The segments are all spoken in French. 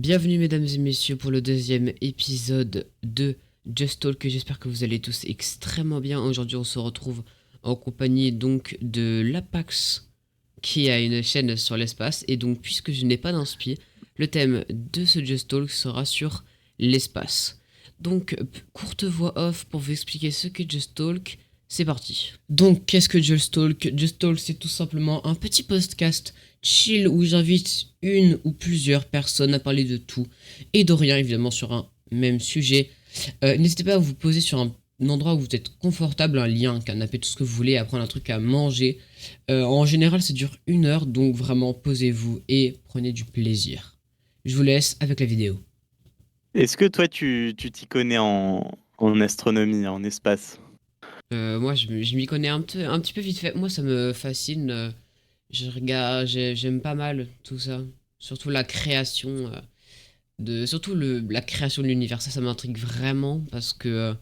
Bienvenue mesdames et messieurs pour le deuxième épisode de Just Talk. J'espère que vous allez tous extrêmement bien. Aujourd'hui on se retrouve en compagnie donc de l'Apax qui a une chaîne sur l'espace. Et donc puisque je n'ai pas d'inspi, le thème de ce Just Talk sera sur l'espace. Donc courte voix off pour vous expliquer ce qu'est Just Talk. C'est parti. Donc qu'est-ce que Just Talk? Just Talk c'est tout simplement un petit podcast chill où j'invite une ou plusieurs personnes à parler de tout et de rien évidemment sur un même sujet. N'hésitez pas à vous poser sur un endroit où vous êtes confortable, un lit, un canapé, tout ce que vous voulez, à prendre un truc à manger. En général ça dure 1 heure, donc vraiment posez-vous et prenez du plaisir. Je vous laisse avec la vidéo. Est-ce que toi, tu t'y connais en astronomie, en espace? Moi je m'y connais un petit peu vite fait, moi ça me fascine. Je regarde, j'aime pas mal tout ça, surtout la création. Surtout la création de l'univers, ça m'intrigue vraiment parce que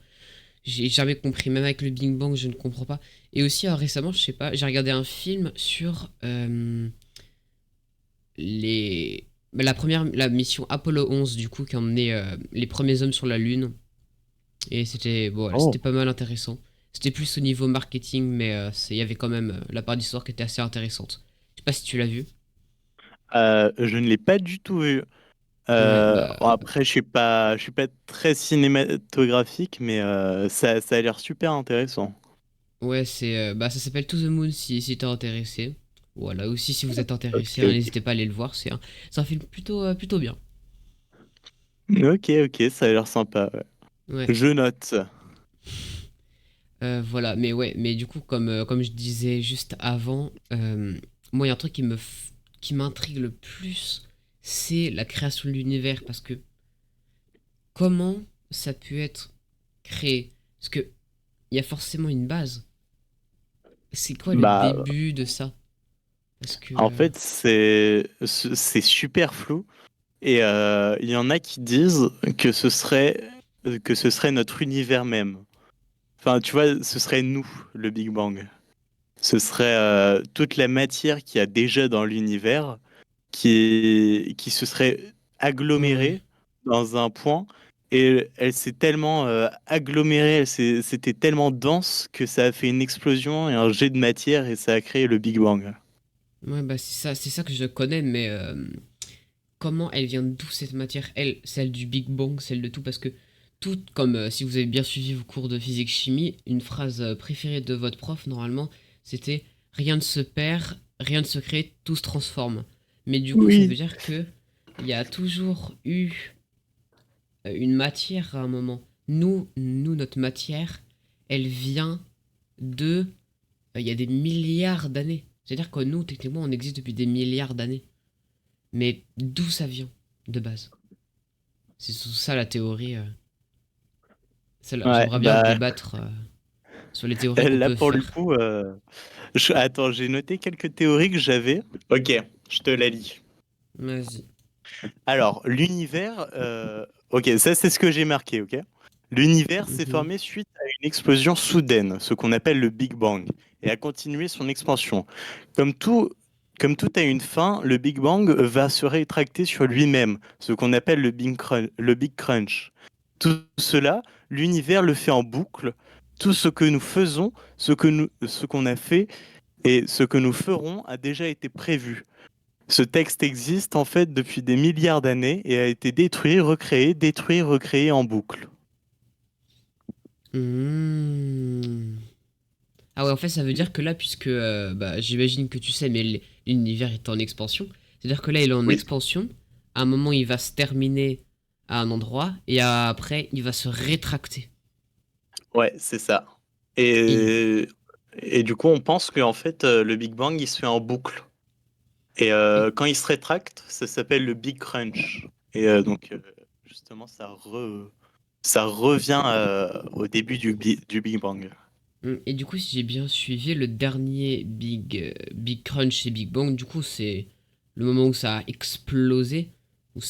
j'ai jamais compris, même avec le Big Bang je ne comprends pas. Et aussi récemment, je sais pas, j'ai regardé un film sur la mission Apollo 11 du coup qui a emmené les premiers hommes sur la Lune. Et c'était bon, voilà, Oh. c'était pas mal intéressant. C'était plus au niveau marketing, mais il y avait quand même la part d'histoire qui était assez intéressante. Je sais pas si tu l'as vu. Je ne l'ai pas du tout vu. Ouais, bah Bon, après, je suis pas très cinématographique, mais ça a l'air super intéressant. ouais, bah ça s'appelle To the Moon si t'es intéressé. Voilà, aussi si vous êtes Ok, intéressé, hein, ok. n'hésitez pas à aller le voir, c'est un film plutôt bien. Ok, ok, ça a l'air sympa. Ouais. Ouais. Je note. Voilà, mais ouais, mais du coup comme je disais juste avant, moi il y a un truc qui m'intrigue le plus, c'est la création de l'univers parce que comment ça peut être créé? Parce que il y a forcément une base. C'est quoi le Bah, début de ça? Parce en que fait, c'est super flou. Et il y en a qui disent que ce serait notre univers même. Enfin, tu vois, ce serait nous, le Big Bang. Ce serait toute la matière qu'il y a déjà dans l'univers qui se serait ouais. agglomérée dans un point. Et elle s'est tellement agglomérée, c'était tellement dense que ça a fait une explosion et un jet de matière et ça a créé le Big Bang. Ouais, bah c'est ça que je connais, mais comment elle vient d'où cette matière? Elle, celle du Big Bang, celle de tout, parce que tout, comme si vous avez bien suivi vos cours de physique-chimie, une phrase préférée de votre prof, normalement, c'était rien ne se perd, rien ne se crée, tout se transforme. Mais du coup, ça veut Oui. dire que il y a toujours eu une matière à un moment. Notre matière, elle vient de il y a des milliards d'années. C'est-à-dire que nous, techniquement, on existe depuis des milliards d'années. Mais d'où ça vient, de base? C'est tout ça la théorie. Ouais, J'aimerais bien bah débattre sur les théories qu'on là peut pour le faire. coup, attends, j'ai noté quelques théories que j'avais. Ok, je te la lis. Vas-y. Alors, l'univers, ok, ça c'est ce que j'ai marqué, ok? L'univers s'est Mhm. formé suite à une explosion soudaine, ce qu'on appelle le Big Bang, et a continué son expansion. Comme tout, comme tout a une fin, le Big Bang va se rétracter sur lui-même, ce qu'on appelle le Big Crunch. Tout cela, l'univers le fait en boucle. Tout ce que nous faisons, ce qu'on a fait et ce que nous ferons a déjà été prévu. Ce texte existe en fait depuis des milliards d'années et a été détruit, recréé en boucle. Mmh. Ah ouais, en fait, ça veut dire que là, puisque bah, j'imagine que tu sais, mais l'univers est en expansion, c'est-à-dire que là, il est en Oui. expansion. À un moment, il va se terminer à un endroit, et après, il va se rétracter. Ouais, c'est ça. Et Et, et du coup, on pense qu'en fait, le Big Bang, il se fait en boucle. Et Et- quand il se rétracte, ça s'appelle le Big Crunch. Et donc, justement, ça revient au début du Big Bang. et du coup, si j'ai bien suivi, le dernier Big Crunch et Big Bang, du coup, c'est le moment où ça a explosé, où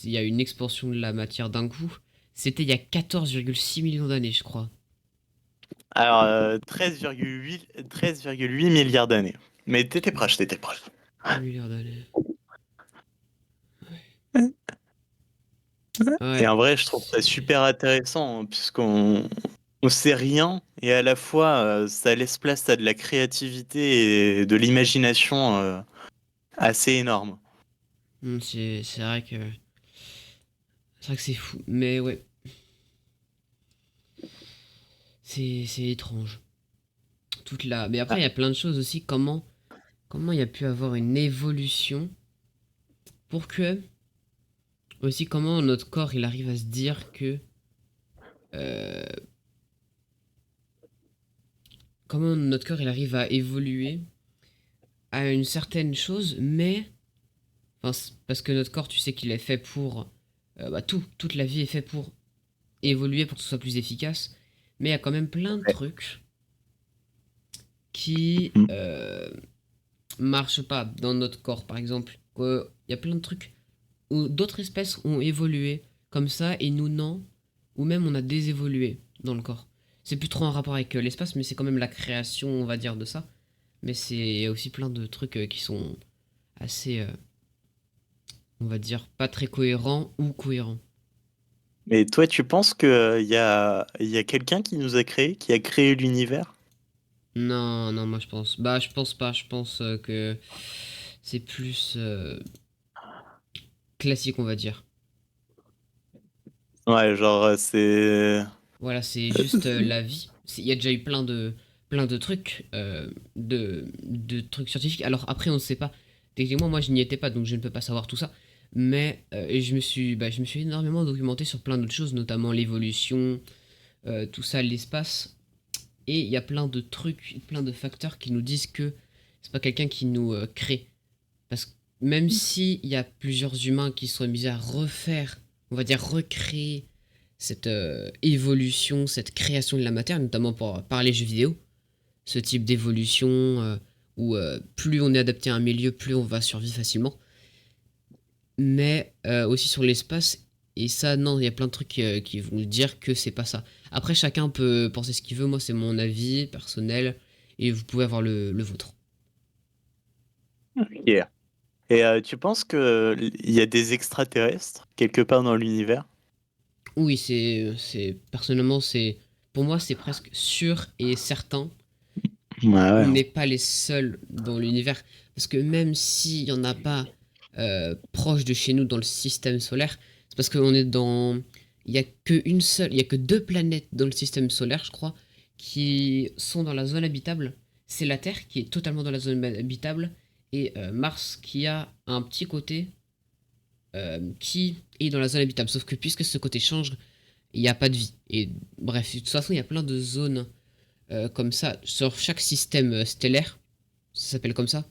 il y a une expansion de la matière d'un coup. C'était il y a 14,6 millions d'années, je crois. Alors, 13,8 milliards d'années. Mais t'étais proche, t'étais proche. 8 milliards d'années. Et Ouais. en vrai, je trouve ça super intéressant, hein, puisqu'on on sait rien et à la fois ça laisse place à de la créativité et de l'imagination assez énorme. C'est vrai que c'est fou. Mais ouais, c'est étrange. Mais après, Ah, il y a plein de choses aussi. Comment il y a pu avoir une évolution pour que. Aussi, comment notre corps il arrive à se dire que. euh, comment notre corps il arrive à évoluer à une certaine chose, mais. Enfin, parce que notre corps, tu sais qu'il est fait pour. Toute la vie est faite pour évoluer, pour que ce soit plus efficace. Mais il y a quand même plein de ouais. trucs qui Mm. marchent pas dans notre corps, par exemple. Il y a plein de trucs où d'autres espèces ont évolué comme ça et nous non, ou même on a désévolué dans le corps. C'est plus trop en rapport avec l'espace, mais c'est quand même la création, on va dire, de ça. Mais il y a aussi plein de trucs qui sont assez, on va dire, pas très cohérents ou cohérents. Mais toi, tu penses que il y a quelqu'un qui nous a créé, qui a créé l'univers? Non, non, moi je pense. Bah, je pense pas. Je pense que c'est plus classique, on va dire. Ouais, genre c'est... Voilà, c'est juste la vie. Il y a déjà eu plein de trucs, de trucs scientifiques. Alors après, on ne sait pas. Techniquement, moi, je n'y étais pas, donc je ne peux pas savoir tout ça. Mais et je me suis énormément documenté sur plein d'autres choses, notamment l'évolution, tout ça, l'espace. Et il y a plein de trucs, plein de facteurs qui nous disent que c'est pas quelqu'un qui nous crée. Parce que même s'il y a plusieurs humains qui sont mis à refaire, on va dire recréer cette évolution, cette création de la matière, notamment par les jeux vidéo, ce type d'évolution où plus on est adapté à un milieu, plus on va survivre facilement. Mais aussi sur l'espace, et ça, non, il y a plein de trucs qui vont nous dire que c'est pas ça. Après, chacun peut penser ce qu'il veut, moi c'est mon avis personnel, et vous pouvez avoir le vôtre. Yeah. Et tu penses que il y a des extraterrestres quelque part dans l'univers? Oui, personnellement, pour moi, c'est presque sûr et certain Ouais, qu'on ouais. n'est pas les seuls dans l'univers. Parce que même s'il n'y en a pas proche de chez nous dans le système solaire, c'est parce qu'on est dans. Il n'y a il y a que deux planètes dans le système solaire, je crois, qui sont dans la zone habitable. C'est la Terre qui est totalement dans la zone habitable et Mars qui a un petit côté qui est dans la zone habitable. Sauf que puisque ce côté change, il n'y a pas de vie. Et bref, de toute façon, il y a plein de zones comme ça sur chaque système stellaire. Ça s'appelle comme ça.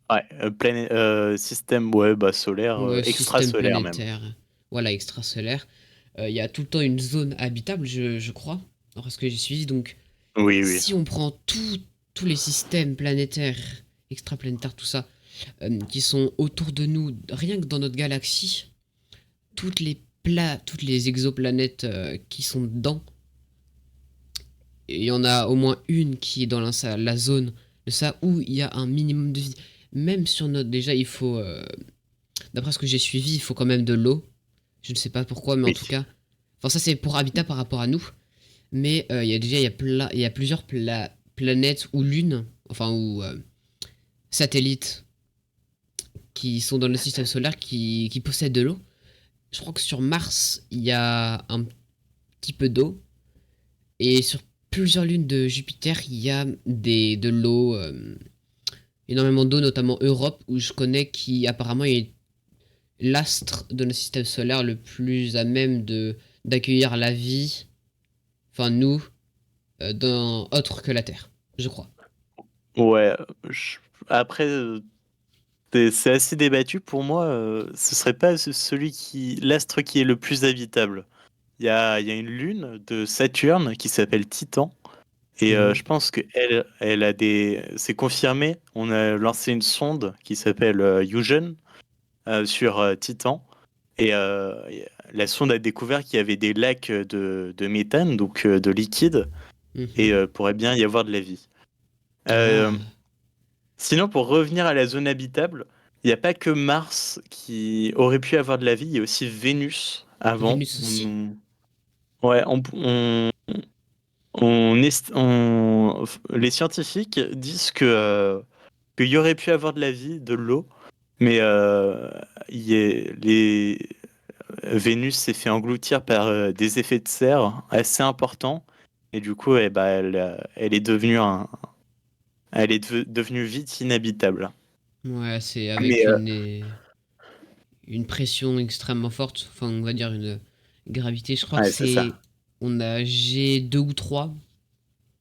Ouais, système ouais, bah, solaire, Ouais, système extrasolaire même. planétaire. Voilà, extrasolaire. Il y a tout le temps une zone habitable, je crois. Alors, ce que j'ai suivi. Donc, Oui, oui. si on prend tous les systèmes planétaires, extraplanétaires, tout ça, qui sont autour de nous, rien que dans notre galaxie, toutes les exoplanètes qui sont dedans, il y en a au moins une qui est dans la zone de ça où il y a un minimum de vie. Même sur notre. Déjà, il faut. D'après ce que j'ai suivi, il faut quand même de l'eau. Je ne sais pas pourquoi, mais en Oui. tout cas. Enfin, ça, c'est pour Habitat par rapport à nous. Mais il y a plusieurs planètes ou lunes, enfin, ou satellites qui sont dans le système solaire qui possèdent de l'eau. Je crois que sur Mars, il y a un petit peu d'eau. Et sur plusieurs lunes de Jupiter, il y a de l'eau, énormément d'eau, notamment Europe, où je connais qui apparemment est l'astre de notre système solaire le plus à même de d'accueillir la vie, enfin nous, autre que la Terre, je crois. Ouais, je- après, c'est assez débattu pour moi. Ce serait pas l'astre qui est le plus habitable. Il y a une lune de Saturne qui s'appelle Titan. Et Mhm. je pense que elle a des. C'est confirmé. On a lancé une sonde qui s'appelle Eugen sur Titan. Et la sonde a découvert qu'il y avait des lacs de méthane, donc de liquide, et Mhm. pourrait bien y avoir de la vie. Euh, Ah. Sinon, pour revenir à la zone habitable, il y a pas que Mars qui aurait pu avoir de la vie, il y a aussi Vénus avant. Vénus aussi. Ouais, les scientifiques disent qu'il y aurait pu avoir de la vie, de l'eau, mais Vénus s'est fait engloutir par des effets de serre assez importants, et du coup, elle est devenue vite inhabitable. Ouais, c'est avec Mais une pression extrêmement forte. Enfin, on va dire une gravité. Je crois que ouais, c'est c'est. ça. On a G2 ou 3,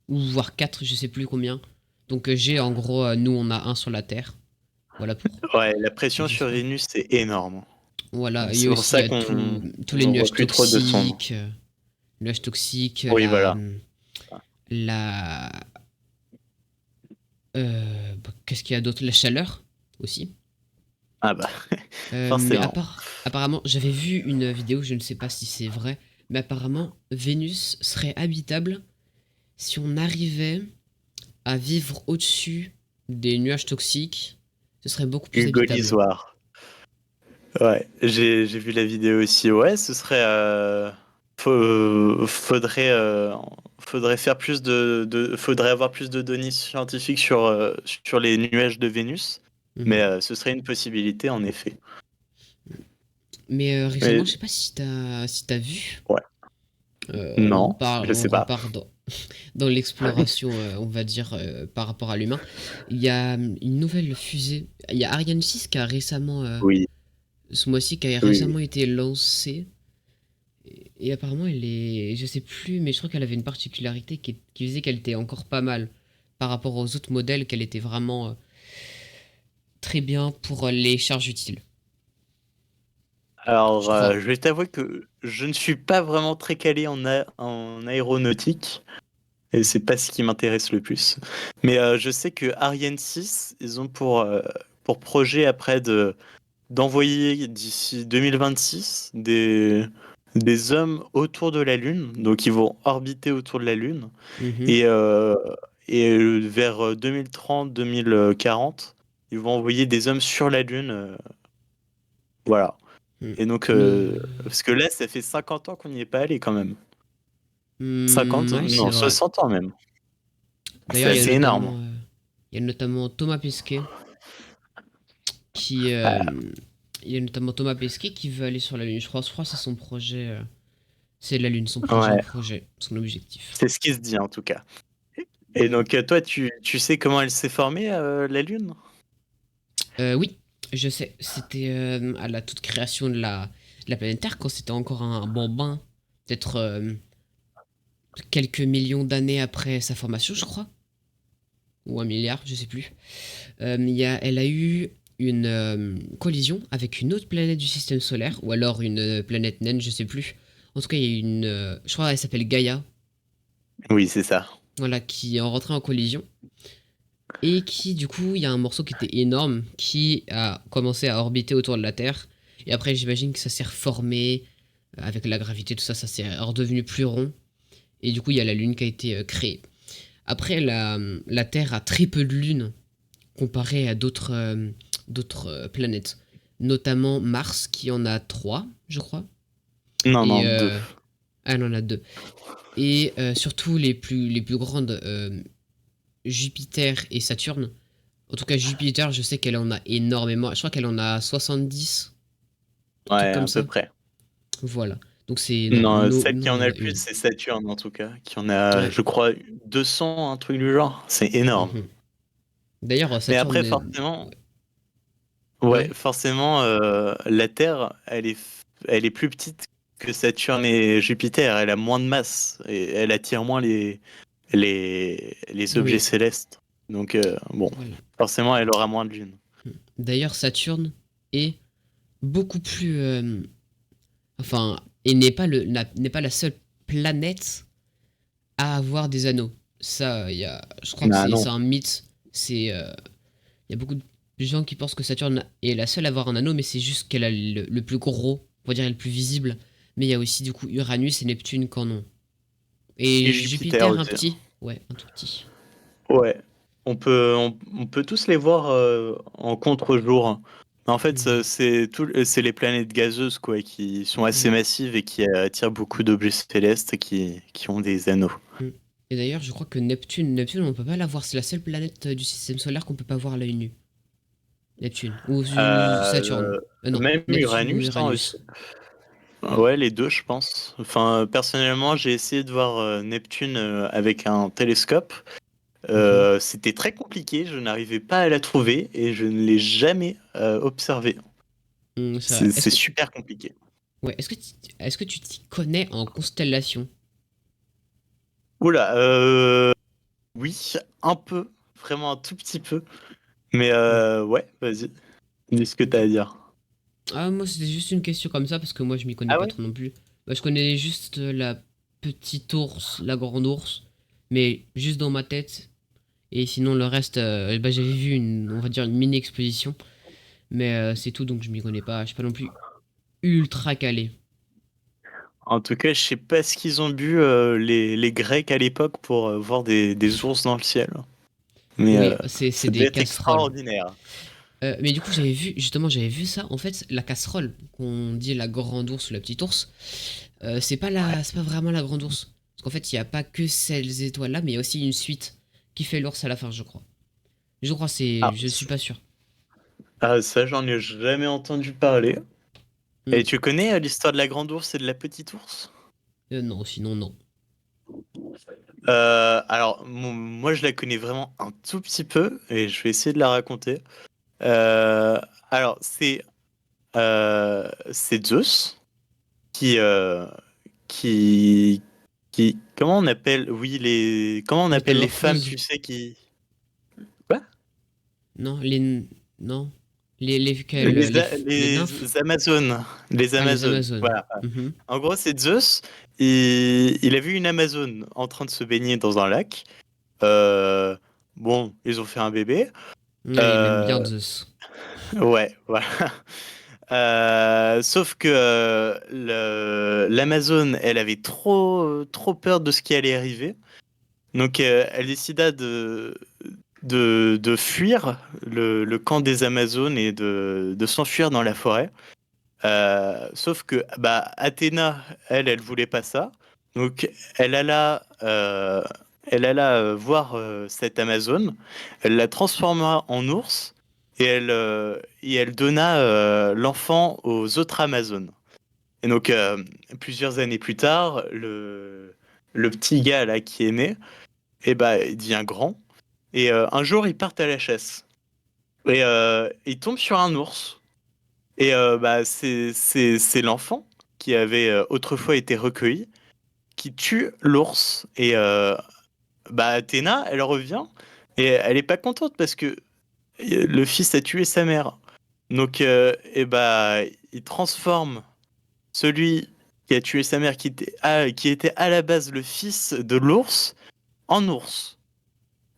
ou voire 4, je sais plus combien. Donc G, en gros, nous, on a un sur la Terre. Voilà pour Ouais, la pression sur illustrer. Vénus, c'est énorme. Voilà, et C'est pour aussi il y ça a qu'on tous les on voit nuages plus trop de son nom. toxiques. Nuages toxiques, Oui, voilà. la qu'est-ce qu'il y a d'autre? La chaleur aussi. Ah bah, Mais forcément. apparemment, j'avais vu une vidéo, je ne sais pas si c'est vrai, mais apparemment, Vénus serait habitable si on arrivait à vivre au-dessus des nuages toxiques. Ce serait beaucoup plus Hugo habitable. Lisoire. Ouais, j'ai vu la vidéo aussi. Ouais, ce serait. Faudrait faire plus faudrait avoir plus de données scientifiques sur les nuages de Vénus, mais Mhm. ce serait une possibilité en effet. Mais récemment, Mais je sais pas si t'as vu. ouais, On non, parle, je on sais pas. repart dans l'exploration, on va dire, par rapport à l'humain. Il y a une nouvelle fusée. Il y a Ariane 6 qui a récemment, Oui, ce mois-ci, qui a oui. récemment été lancée. Et apparemment, elle est, je sais plus, mais je crois qu'elle avait une particularité qui faisait qu'elle était encore pas mal par rapport aux autres modèles, qu'elle était vraiment très bien pour les charges utiles, je Alors, crois. je vais t'avouer que je ne suis pas vraiment très calé en aéronautique. Et c'est pas ce qui m'intéresse le plus. Mais je sais que Ariane 6, ils ont pour projet après d'envoyer d'ici 2026 des hommes autour de la Lune. Donc ils vont orbiter autour de la Lune. Mhm. Et, euh, et vers 2030-2040, ils vont envoyer des hommes sur la Lune. Voilà. Mm. Et donc, Mais parce que là, ça fait 50 ans qu'on n'y est pas allé quand même. 50 ans? ouais, c'est Non, vrai. 60 ans même. C'est D'ailleurs, assez énorme. il y a notamment Thomas Pesquet qui, il y a notamment Thomas Pesquet qui veut aller sur la Lune. Je crois que c'est son projet. C'est la Lune, son prochain Ouais, projet, son objectif. c'est ce qui se dit en tout cas. Et donc, toi, tu sais comment elle s'est formée, la Lune? Oui, je sais. C'était à la toute création de la planète Terre, quand c'était encore un bambin, peut-être quelques millions d'années après sa formation, je crois, ou un milliard, je sais plus. Elle a eu une collision avec une autre planète du système solaire, ou alors une planète naine, je sais plus. En tout cas, il y a eu je crois qu'elle s'appelle Gaïa, Oui, c'est ça. voilà, qui est rentrée en collision. Et qui, du coup, il y a un morceau qui était énorme, qui a commencé à orbiter autour de la Terre. Et après, j'imagine que ça s'est reformé, avec la gravité, tout ça, ça s'est redevenu plus rond. Et du coup, il y a la Lune qui a été créée. Après, la Terre a très peu de lunes, comparé à d'autres planètes. Notamment Mars, qui en a 3, je crois. Non, Et non, deux. elle en a 2. Et surtout, les plus grandes, Jupiter et Saturne. En tout cas, Jupiter, je sais qu'elle en a énormément. Je crois qu'elle en a 70, un truc Ouais, comme à peu ça. près. Voilà. Donc c'est énorme. Non, Nous, celle nous, qui on en a en le a plus, une. c'est Saturne en tout cas, qui en a, Ouais. je crois, 200, un truc du genre. C'est énorme. Mhm. D'ailleurs, Mais Saturne. après, forcément, Ouais. ouais, Ouais. forcément, la Terre, elle est plus petite que Saturne et Jupiter. Elle a moins de masse et elle attire moins les objets Oui. célestes. Donc, bon, Voilà. forcément, elle aura moins de lunes. D'ailleurs, Saturne est beaucoup plus. Enfin, et n'est pas la seule planète à avoir des anneaux. Ça, je crois que Ah c'est non. c'est un mythe. Il y a beaucoup de gens qui pensent que Saturne est la seule à avoir un anneau, mais c'est juste qu'elle a le plus gros, on va dire le plus visible. Mais il y a aussi du coup Uranus et Neptune qui en ont. Et Et Jupiter Jupiter un aussi. petit. Ouais, un tout petit. Ouais. On peut tous les voir en contre-jour. En fait, Hmm. c'est les planètes gazeuses quoi, qui sont assez Ouais. massives et qui attirent beaucoup d'objets célestes qui ont des anneaux. Hmm. Et d'ailleurs, je crois que Neptune, on peut pas la voir. C'est la seule planète du système solaire qu'on peut pas voir à l'œil nu. Neptune. Ou Saturne. Non, Même Neptune ou Uranus, hein, aussi. Uranus. Hmm. Ouais, les deux, je pense. Enfin, personnellement, j'ai essayé de voir Neptune avec un télescope. Mhm. C'était très compliqué, je n'arrivais pas à la trouver et je ne l'ai jamais observée. Ça, C'est super compliqué. ouais, est-ce que tu t'y connais en constellation? Oula, oui, un peu, vraiment un tout petit peu. Mais Hmm. ouais, vas-y, dis ce que t'as Ok. à dire. Ah, moi, c'était juste une question comme ça parce que moi, je m'y connais Ah pas ouais? trop non plus. Bah, je connais juste la petite ours, la grande ours, mais juste dans ma tête. Et sinon, le reste, bah, j'avais vu on va dire, une mini exposition, mais c'est tout, donc je m'y connais pas. Je suis pas non plus ultra calé. En tout cas, je sais pas ce qu'ils ont bu les Grecs à l'époque pour voir des ours dans le ciel. Mais Oui, c'est ça devait des être casseroles. extraordinaire. Mais du coup, j'avais vu ça. En fait, la casserole, qu'on dit la grande ours ou la petite ours, Ouais. c'est pas vraiment la grande ours. Parce qu'en fait, il n'y a pas que ces étoiles-là, mais il y a aussi une suite qui fait l'ours à la fin, je crois. Ah, Je suis pas sûr. ça, j'en ai jamais entendu parler. Hmm. Et tu connais l'histoire de la grande ours et de la petite ours? Non, sinon, non. Alors, moi, je la connais vraiment un tout petit peu et je vais essayer de la raconter. Alors, c'est Zeus qui, euh, qui, comment on appelle, oui, comment on appelle les femmes, Métamorphose? tu sais, qui, quoi? Non, non. Les nymphes? Les Amazones, les Ah, les Amazones, Amazones. voilà. Mhm. En gros, c'est Zeus, il a vu une Amazone en train de se baigner dans un lac. Euh, bon, ils ont fait un bébé. Ouais, il aime bien Euh, Zeus. ouais, voilà. Sauf que l'Amazone, elle avait trop peur de ce qui allait arriver. Donc, elle décida de fuir le camp des Amazones et de s'enfuir dans la forêt. Sauf que bah, Athéna, elle voulait pas ça. Donc, elle alla, euh, elle alla voir cette Amazone. Elle la transforma en ours et elle donna l'enfant aux autres Amazones. Et donc, plusieurs années plus tard, le petit gars là qui est né, il devient grand. Et un jour, ils partent à la chasse. Et ils tombent sur un ours. Et c'est l'enfant qui avait autrefois été recueilli qui tue l'ours. Et Athéna, elle revient et elle est pas contente parce que le fils a tué sa mère. Donc, il transforme celui qui a tué sa mère, qui était à la base le fils de l'ours, en ours.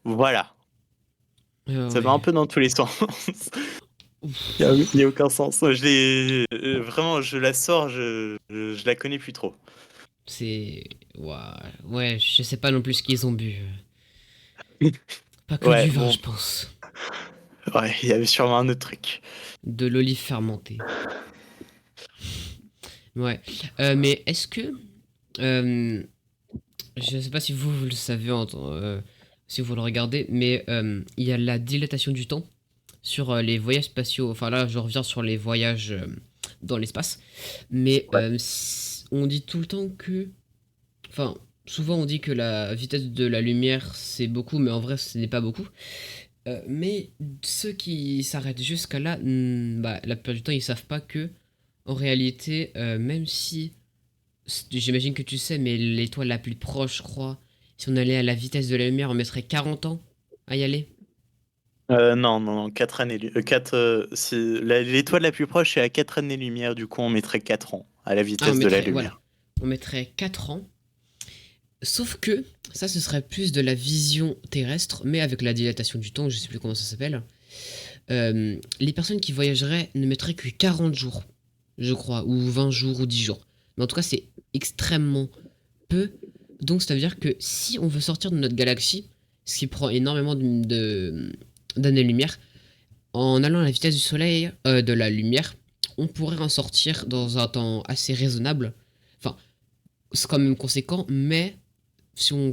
Voilà. Ça va un Ouais. peu dans tous les sens. Il y a aucun sens. Vraiment, je la sors, je la connais plus trop. C'est. Ouah. Ouais, je sais pas non plus ce qu'ils ont bu. Pas que Ouais, du vin, bon, je pense. ouais, il y avait sûrement un autre truc. De l'olive fermentée. Ouais. Mais est-ce que. euh, je sais pas si vous le savez, si vous le regardez, mais il y a la dilatation du temps sur les voyages spatiaux. Enfin là, je reviens sur les voyages dans l'espace. Mais Ouais. on dit tout le temps que. Enfin, souvent on dit que la vitesse de la lumière c'est beaucoup, mais en vrai ce n'est pas beaucoup. Mais ceux qui s'arrêtent jusqu'à là, bah, la plupart du temps ils savent pas que, en réalité, même si. J'imagine que tu sais, mais l'étoile la plus proche, je crois, si on allait à la vitesse de la lumière, on mettrait 40 ans à y aller. Non, 4 années. Si l'étoile la plus proche est à 4 années-lumière, du coup, on mettrait 4 ans à la Ah, on vitesse de la mettrait, voilà, lumière. on mettrait 4 ans. Sauf que ça, ce serait plus de la vision terrestre, mais avec la dilatation du temps, je sais plus comment ça s'appelle. Les personnes qui voyageraient ne mettraient que 40 jours, je crois, ou 20 jours ou 10 jours. Mais en tout cas, c'est extrêmement peu. Donc, ça veut dire que si on veut sortir de notre galaxie, ce qui prend énormément d'années-lumière, en allant à la vitesse du soleil, de la lumière, on pourrait en sortir dans un temps assez raisonnable. Enfin, c'est quand même conséquent, mais si on,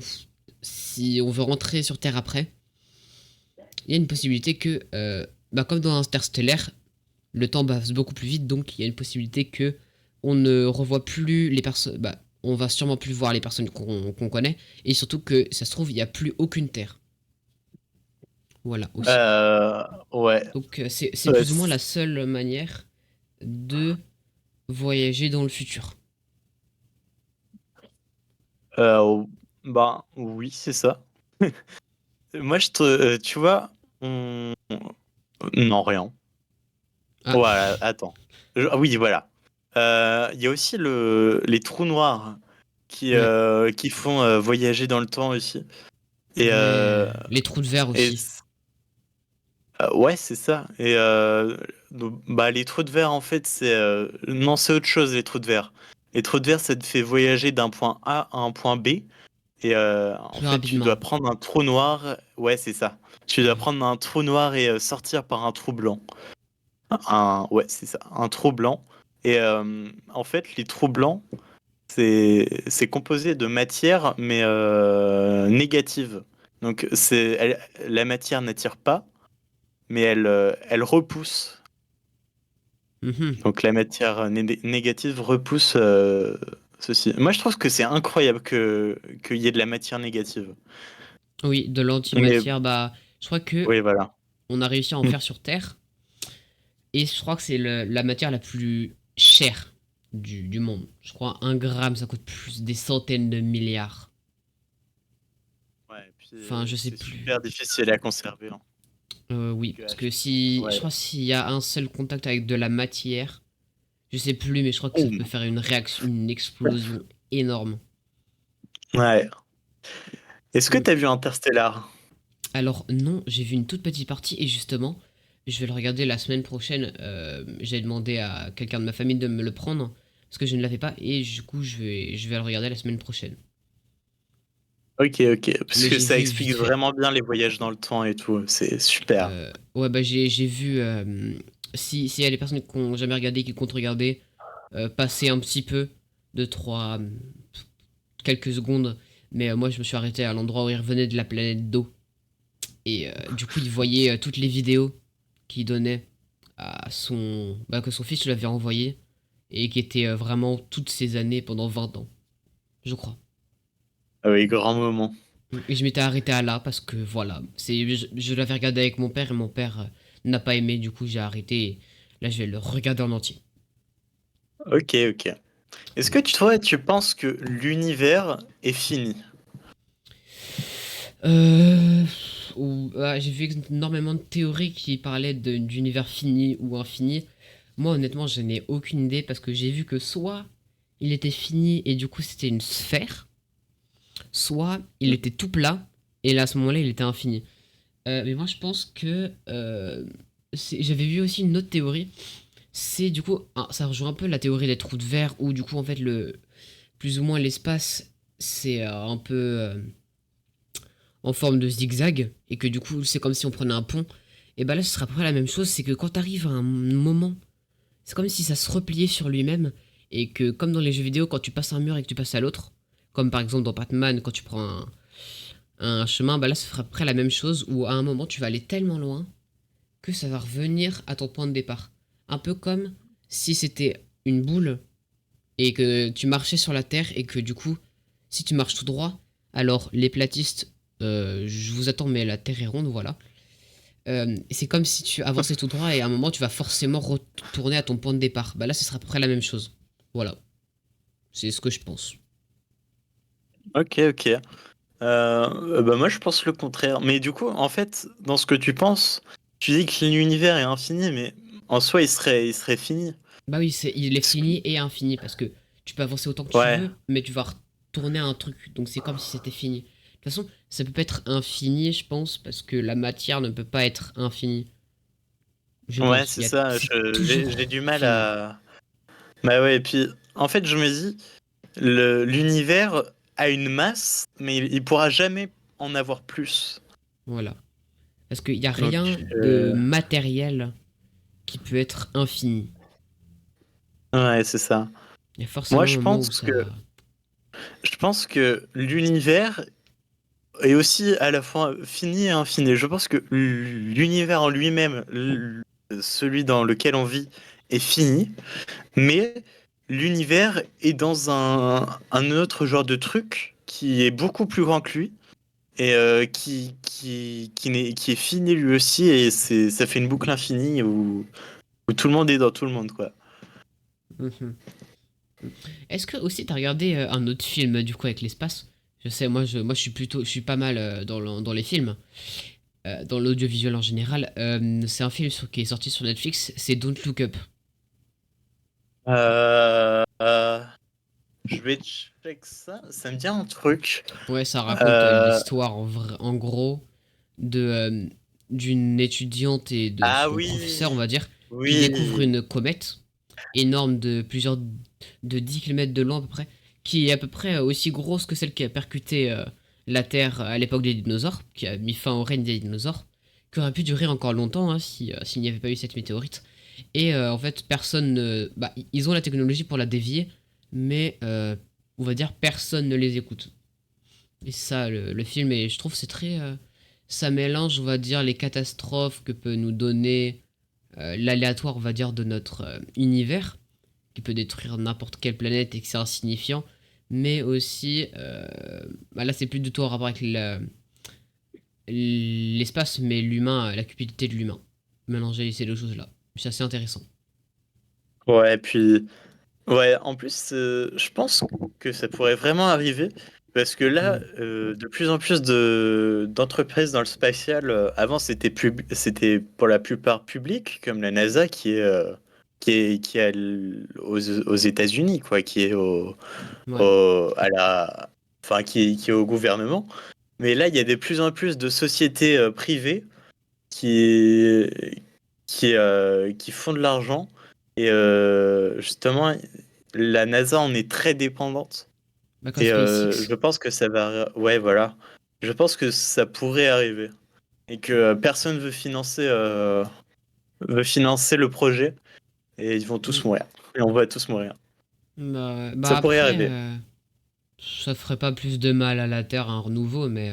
si on veut rentrer sur Terre après, il y a une possibilité que, comme dans Interstellaire, le temps passe beaucoup plus vite, donc il y a une possibilité que on ne revoit plus les personnes. On va sûrement plus voir les personnes qu'on connaît, et surtout que ça se trouve, il n'y a plus aucune Terre. Voilà aussi. Euh, ouais. Donc c'est Euh, plus ou moins la seule manière de voyager dans le futur. euh, bah oui, c'est ça. Moi, tu vois, non, rien. Ah, Voilà, attends. Ah oui, voilà. Il y a aussi les trous noirs ouais, qui font voyager dans le temps aussi. Et, ouais. Les trous de verre et aussi. ouais, c'est ça. Et les trous de verre, en fait, non, c'est autre chose, les trous de verre. Les trous de verre, ça te fait voyager d'un point A à un point B. Et en Plus fait, tu rapidement. dois prendre un trou noir. Ouais, c'est ça. Tu dois Ouais. prendre un trou noir et sortir par un trou blanc. Ouais, c'est ça, un trou blanc. Et en fait, les trous blancs, c'est composé de matière, mais négative. Donc, la matière n'attire pas, mais elle repousse. Mhm. Donc, la matière négative repousse ceci. Moi, je trouve que c'est incroyable qu'il y ait de la matière négative. Oui, de Mais l'antimatière, je crois que oui, voilà. on a réussi à en faire sur Terre, et je crois que c'est la matière la plus chère du monde. Je crois 1 gramme, ça coûte plus des centaines de milliards. Ouais, puis Enfin, je sais c'est plus. super difficile à conserver, hein. Oui, Que parce que si, je ouais. crois s'il y a un seul contact avec de la matière, je sais plus, mais je crois que ça Oh. peut faire une réaction, une explosion énorme. Ouais. Est-ce que Mm. tu as vu Interstellar? Alors non, j'ai vu une toute petite partie et justement, je vais le regarder la semaine prochaine. J'ai demandé à quelqu'un de ma famille de me le prendre parce que je ne l'avais pas et du coup je vais le regarder la semaine prochaine. Ok, ok. Parce Mais que j'ai ça vu vite explique fait. vraiment bien les voyages dans le temps et tout. C'est super. Ouais, j'ai vu, s'il y a des personnes qui n'ont jamais regardé, qui comptent regarder, passer un petit peu, de 3 quelques secondes. Mais moi je me suis arrêté à l'endroit où il revenait de la planète d'eau. Et du coup il voyait toutes les vidéos qu'il donnait à que son fils lui avait envoyé et qui était vraiment toutes ces années pendant 20 ans, je crois. Ah oui, grand moment. Et je m'étais arrêté à là parce que voilà, je l'avais regardé avec mon père et mon père n'a pas aimé, du coup j'ai arrêté. Et là je vais le regarder en entier. Ok, ok. Est-ce que tu penses que l'univers est fini? Euh, j'ai vu énormément de théories qui parlaient d'univers fini ou infini. Moi honnêtement je n'ai aucune idée parce que j'ai vu que soit il était fini et du coup c'était une sphère, soit il était tout plat et là à ce moment-là il était infini. Mais moi je pense que j'avais vu aussi une autre théorie. C'est du coup, ça rejoint un peu la théorie des trous de verre où du coup en fait le plus ou moins l'espace c'est un peu en forme de zigzag et que du coup c'est comme si on prenait un pont. Et bah là ce sera à peu près la même chose, c'est que quand t'arrives à un moment, c'est comme si ça se repliait sur lui-même et que comme dans les jeux vidéo quand tu passes un mur et que tu passes à l'autre, comme par exemple dans Batman quand tu prends un chemin, bah là ça fera à peu près la même chose où à un moment tu vas aller tellement loin que ça va revenir à ton point de départ. Un peu comme si c'était une boule et que tu marchais sur la Terre et que du coup, si tu marches tout droit, alors les platistes, je vous attends, mais la Terre est ronde, voilà. C'est comme si tu avançais tout droit et à un moment tu vas forcément retourner à ton point de départ. Bah là, ce sera à peu près la même chose. Voilà, c'est ce que je pense. Ok, ok. Moi, je pense le contraire. Mais du coup, en fait, dans ce que tu penses, tu dis que l'univers est infini, mais en soi, il serait fini. Bah oui, il est Parce que- fini et infini parce que tu peux avancer autant que tu Ouais, veux, mais tu vas retourner à un truc. Donc c'est comme si c'était fini. De toute façon, ça peut pas être infini, je pense, parce que la matière ne peut pas être infinie. Je ouais, pense. c'est ça. C'est J'ai toujours du mal fini. à. Bah ouais, et puis, en fait, je me dis, l'univers a une masse, mais il pourra jamais en avoir plus. Voilà. Parce qu'il n'y a Donc, rien de matériel qui peut être infini. ouais, c'est ça. Il y a Moi, forcément un moment où ça... je pense que l'univers est aussi à la fois fini et infini. Je pense que l'univers en lui-même, celui dans lequel on vit, est fini, mais l'univers est dans un autre genre de truc qui est beaucoup plus grand que lui et qui est fini lui aussi, et ça fait une boucle infinie où tout le monde est dans tout le monde, quoi. Mhm. Est-ce que aussi t'as regardé un autre film du coup avec l'espace? Je sais, moi je suis pas mal dans les films, dans l'audiovisuel en général. C'est un film qui est sorti sur Netflix, c'est Don't Look Up. Euh, euh, je vais check ça. Ça me dit un truc. Ouais, ça raconte Euh, l'histoire en gros de d'une étudiante et de Ah son professeur, on oui, va dire, qui découvre oui, une comète énorme de 10 km de long à peu près, qui est à peu près aussi grosse que celle qui a percuté la Terre à l'époque des dinosaures, qui a mis fin au règne des dinosaures, qui aurait pu durer encore longtemps hein, si s'il n'y avait pas eu cette météorite. Et en fait, ils ont la technologie pour la dévier, mais on va dire personne ne les écoute. Et c'est ça, le film, et je trouve c'est très... ça mélange, on va dire, les catastrophes que peut nous donner l'aléatoire, on va dire, de notre univers, qui peut détruire n'importe quelle planète et que c'est insignifiant, mais aussi... là, c'est plus du tout en rapport avec l'espace, mais l'humain, la cupidité de l'humain. Mélanger ces deux choses-là. C'est assez intéressant. ouais, puis ouais, en plus, je pense que ça pourrait vraiment arriver parce que là, Mm. de plus en plus d'entreprises dans le spatial, avant c'était pour la plupart public, comme la NASA aux États-Unis, quoi, qui est Ouais. à qui est au gouvernement. Mais là, il y a de plus en plus de sociétés privées qui, qui font de l'argent. Et justement, la NASA en est très dépendante. Bah, comme Et SpaceX. je pense que ça va. Ouais, voilà. Je pense que ça pourrait arriver. Et que personne veut financer le projet. Et ils vont tous Mm. mourir. Et on va tous mourir. Bah Ça pourrait après, arriver. ça ferait pas plus de mal à la Terre un renouveau, mais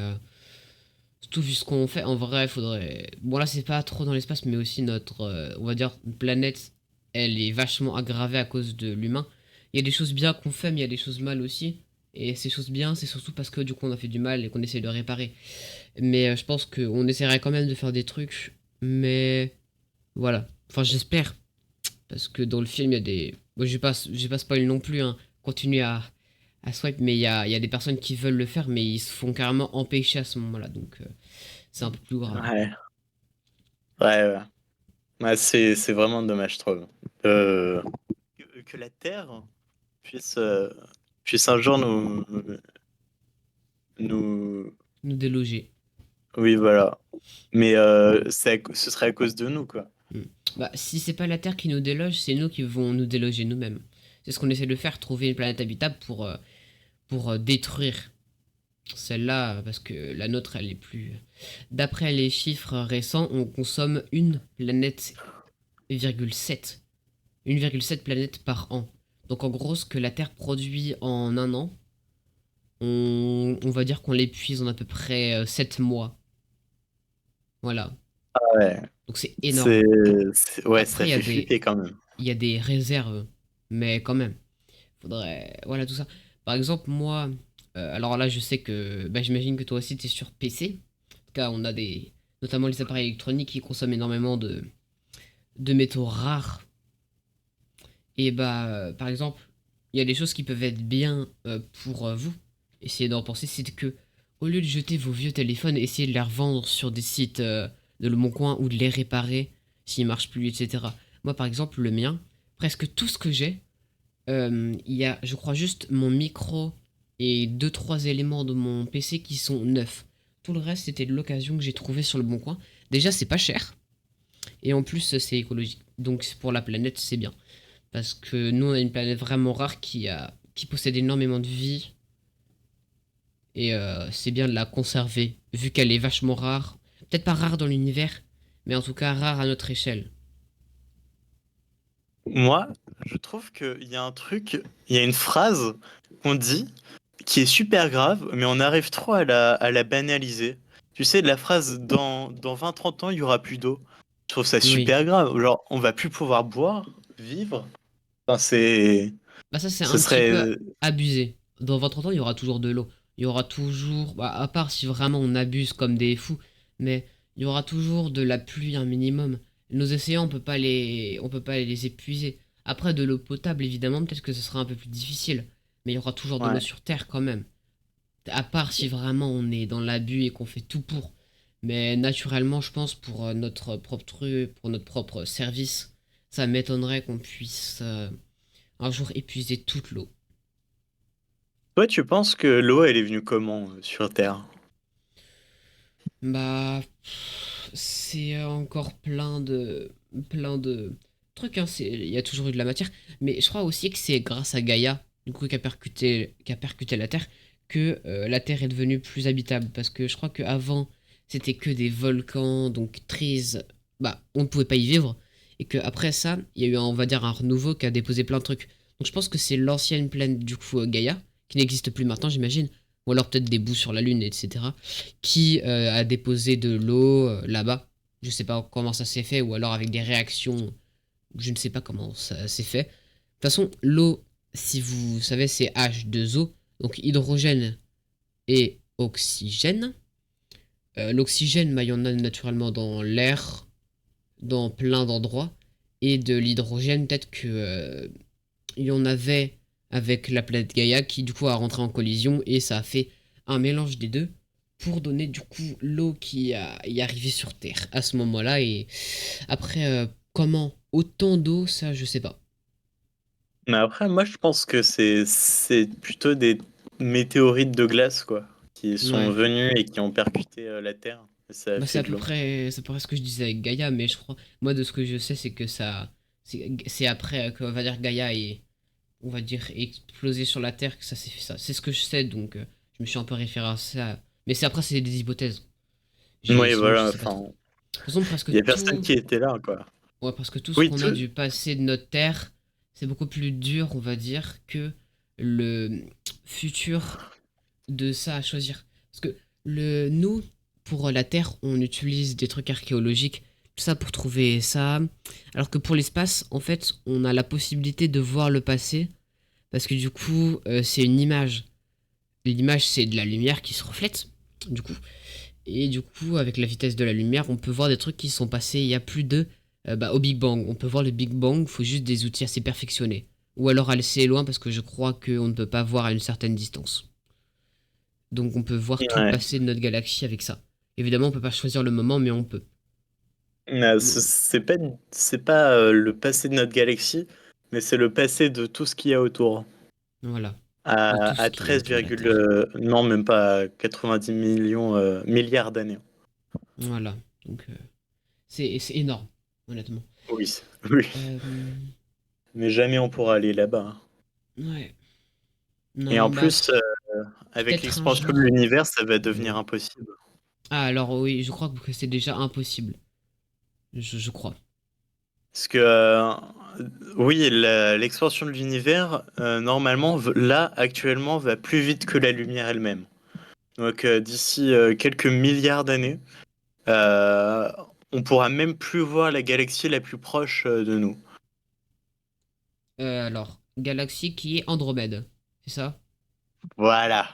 tout vu ce qu'on fait, en vrai, faudrait. Bon, là, c'est pas trop dans l'espace, mais aussi notre, on va dire, planète, elle est vachement aggravée à cause de l'humain. Il y a des choses bien qu'on fait, mais il y a des choses mal aussi. Et ces choses bien, c'est surtout parce que du coup, on a fait du mal et qu'on essaie de réparer. Mais je pense qu'on essaierait quand même de faire des trucs, mais voilà. Enfin, j'espère, parce que dans le film, il y a des. Bon, je vais pas spoil non plus, hein. Continuer à swipe, mais il y a des personnes qui veulent le faire, mais ils se font carrément empêcher à ce moment-là, donc c'est un peu plus grave. Ouais. Ouais, ouais. Ouais, c'est vraiment dommage, je trouve. Que la Terre puisse, puisse un jour nous... Nous déloger. Oui, voilà. Mais ce serait à cause de nous, quoi. Hmm. Bah, si c'est pas la Terre qui nous déloge, c'est nous qui vont nous déloger nous-mêmes. C'est ce qu'on essaie de faire, trouver une planète habitable pour détruire celle-là, parce que la nôtre, elle est plus... D'après les chiffres récents, on consomme une planète 1,7. 1,7 planètes par an. Donc en gros, ce que la Terre produit en un an, on va dire qu'on l'épuise en à peu près 7 mois. Voilà. Ouais, Donc c'est énorme. ouais, ça Après, fait flipper quand même. il y a des réserves, mais quand même, faudrait... Voilà tout ça. Par exemple, moi, alors là, je sais que... Bah, j'imagine que toi aussi, tu es sur PC. En tout cas, on a des... Notamment les appareils électroniques qui consomment énormément de métaux rares. Et bah, par exemple, il y a des choses qui peuvent être bien pour vous. Essayez d'en penser, c'est que au lieu de jeter vos vieux téléphones, essayez de les revendre sur des sites de Le Bon Coin ou de les réparer s'ils marchent plus, etc. Moi, par exemple, le mien, presque tout ce que j'ai, il y a, je crois, juste mon micro et deux trois éléments de mon PC qui sont neufs. Tout le reste, c'était de l'occasion que j'ai trouvé sur Le Bon Coin. Déjà, c'est pas cher. Et en plus, c'est écologique. Donc, pour la planète, c'est bien. Parce que nous, on a une planète vraiment rare qui possède énormément de vie. Et c'est bien de la conserver. Vu qu'elle est vachement rare, Peut-être pas rare dans l'univers, mais en tout cas rare à notre échelle. Moi, je trouve qu'il y a un truc, il y a une phrase qu'on dit qui est super grave, mais on arrive trop à la banaliser. Tu sais, la phrase dans 20-30 ans, il y aura plus d'eau. Je trouve ça Oui. super grave. Genre, on va plus pouvoir boire, vivre. Enfin, c'est. Bah ça c'est Ce un petit serait. peu abusé. Dans 20-30 ans, il y aura toujours de l'eau. Il y aura toujours, bah, à part si vraiment on abuse comme des fous, mais il y aura toujours de la pluie un minimum. Nos océans, on peut pas les épuiser. Après, de l'eau potable, évidemment, peut-être que ce sera un peu plus difficile. Mais il y aura toujours de l'eau Ouais. sur Terre quand même. À part si vraiment on est dans l'abus et qu'on fait tout pour. Mais naturellement, je pense pour notre propre truc, pour notre propre service, ça m'étonnerait qu'on puisse un jour épuiser toute l'eau. Toi, tu penses que l'eau, elle est venue comment sur Terre? Bah, c'est encore plein de trucs. Hein. Il y a toujours eu de la matière, mais je crois aussi que c'est grâce à Gaïa, du coup, qui a percuté la Terre, que la Terre est devenue plus habitable. Parce que je crois qu'avant, c'était que des volcans, donc très, bah, on ne pouvait pas y vivre, et que après ça, il y a eu, on va dire, un renouveau qui a déposé plein de trucs. Donc je pense que c'est l'ancienne planète du coup Gaïa, qui n'existe plus maintenant, j'imagine, ou alors peut-être des bouts sur la Lune, etc qui a déposé de l'eau là-bas. Je sais pas comment ça s'est fait, ou alors avec des réactions, je ne sais pas comment ça s'est fait. De toute façon, l'eau, si vous savez, c'est H2O, donc hydrogène et oxygène. L'oxygène, bah, il y en a naturellement dans l'air, dans plein d'endroits, et de l'hydrogène, peut-être que il y en avait avec la planète Gaïa qui du coup a rentré en collision et ça a fait un mélange des deux pour donner du coup l'eau qui est arrivée sur Terre à ce moment-là. Et après, comment autant d'eau, ça je sais pas. Mais après, moi, je pense que c'est plutôt des météorites de glace, quoi, qui sont Ouais, venus et qui ont percuté la Terre. Et ça a bah fait de l'eau. c'est à peu près ce que je disais avec Gaïa, mais je crois, moi de ce que je sais, c'est que ça, c'est après que on va dire Gaïa et on va dire explosé sur la Terre que ça s'est fait ça. C'est ce que je sais, donc je me suis un peu référé à ça. Mais c'est après, c'est des hypothèses. Oui, Sinon, je voilà, sais pas enfin, trop. De toute façon, il y a personne qui était là, quoi. presque tout ce Oui, qu'on a tout. du passé de notre Terre, c'est beaucoup plus dur, on va dire, que le futur de ça à choisir. Parce que nous, pour la Terre, on utilise des trucs archéologiques, tout ça pour trouver ça. Alors que pour l'espace, en fait, on a la possibilité de voir le passé, parce que du coup, c'est une image. L'image, c'est de la lumière qui se reflète, du coup. Et du coup, avec la vitesse de la lumière, on peut voir des trucs qui sont passés il y a plus de... bah, au Big Bang. On peut voir le Big Bang, il faut juste des outils assez perfectionnés. Ou alors assez loin parce que je crois qu'on ne peut pas voir à une certaine distance. Donc on peut voir tout le Ouais. passé de notre galaxie avec ça. Évidemment, on peut pas choisir le moment, mais on peut. C'est pas le passé de notre galaxie, mais c'est le passé de tout ce qu'il y a autour. Voilà. De tout À ce qu'il y a 13, autour de la Terre. non, même pas à 90 millions, milliards d'années. Voilà. Donc c'est énorme, honnêtement. Oui, oui. Euh, Mais jamais on pourra aller là-bas. ouais. Et en Non, bah plus, avec peut-être un l'expansion de jour. l'univers, ça va Mais... devenir impossible. Ah alors oui, je crois que c'est déjà impossible. Je crois. Parce que, oui, l'expansion de l'univers, normalement, là, actuellement, va plus vite que la lumière elle-même. Donc, d'ici quelques milliards d'années, euh, on pourra même plus voir la galaxie la plus proche de nous. Alors, galaxie qui est Andromède, c'est ça? Voilà.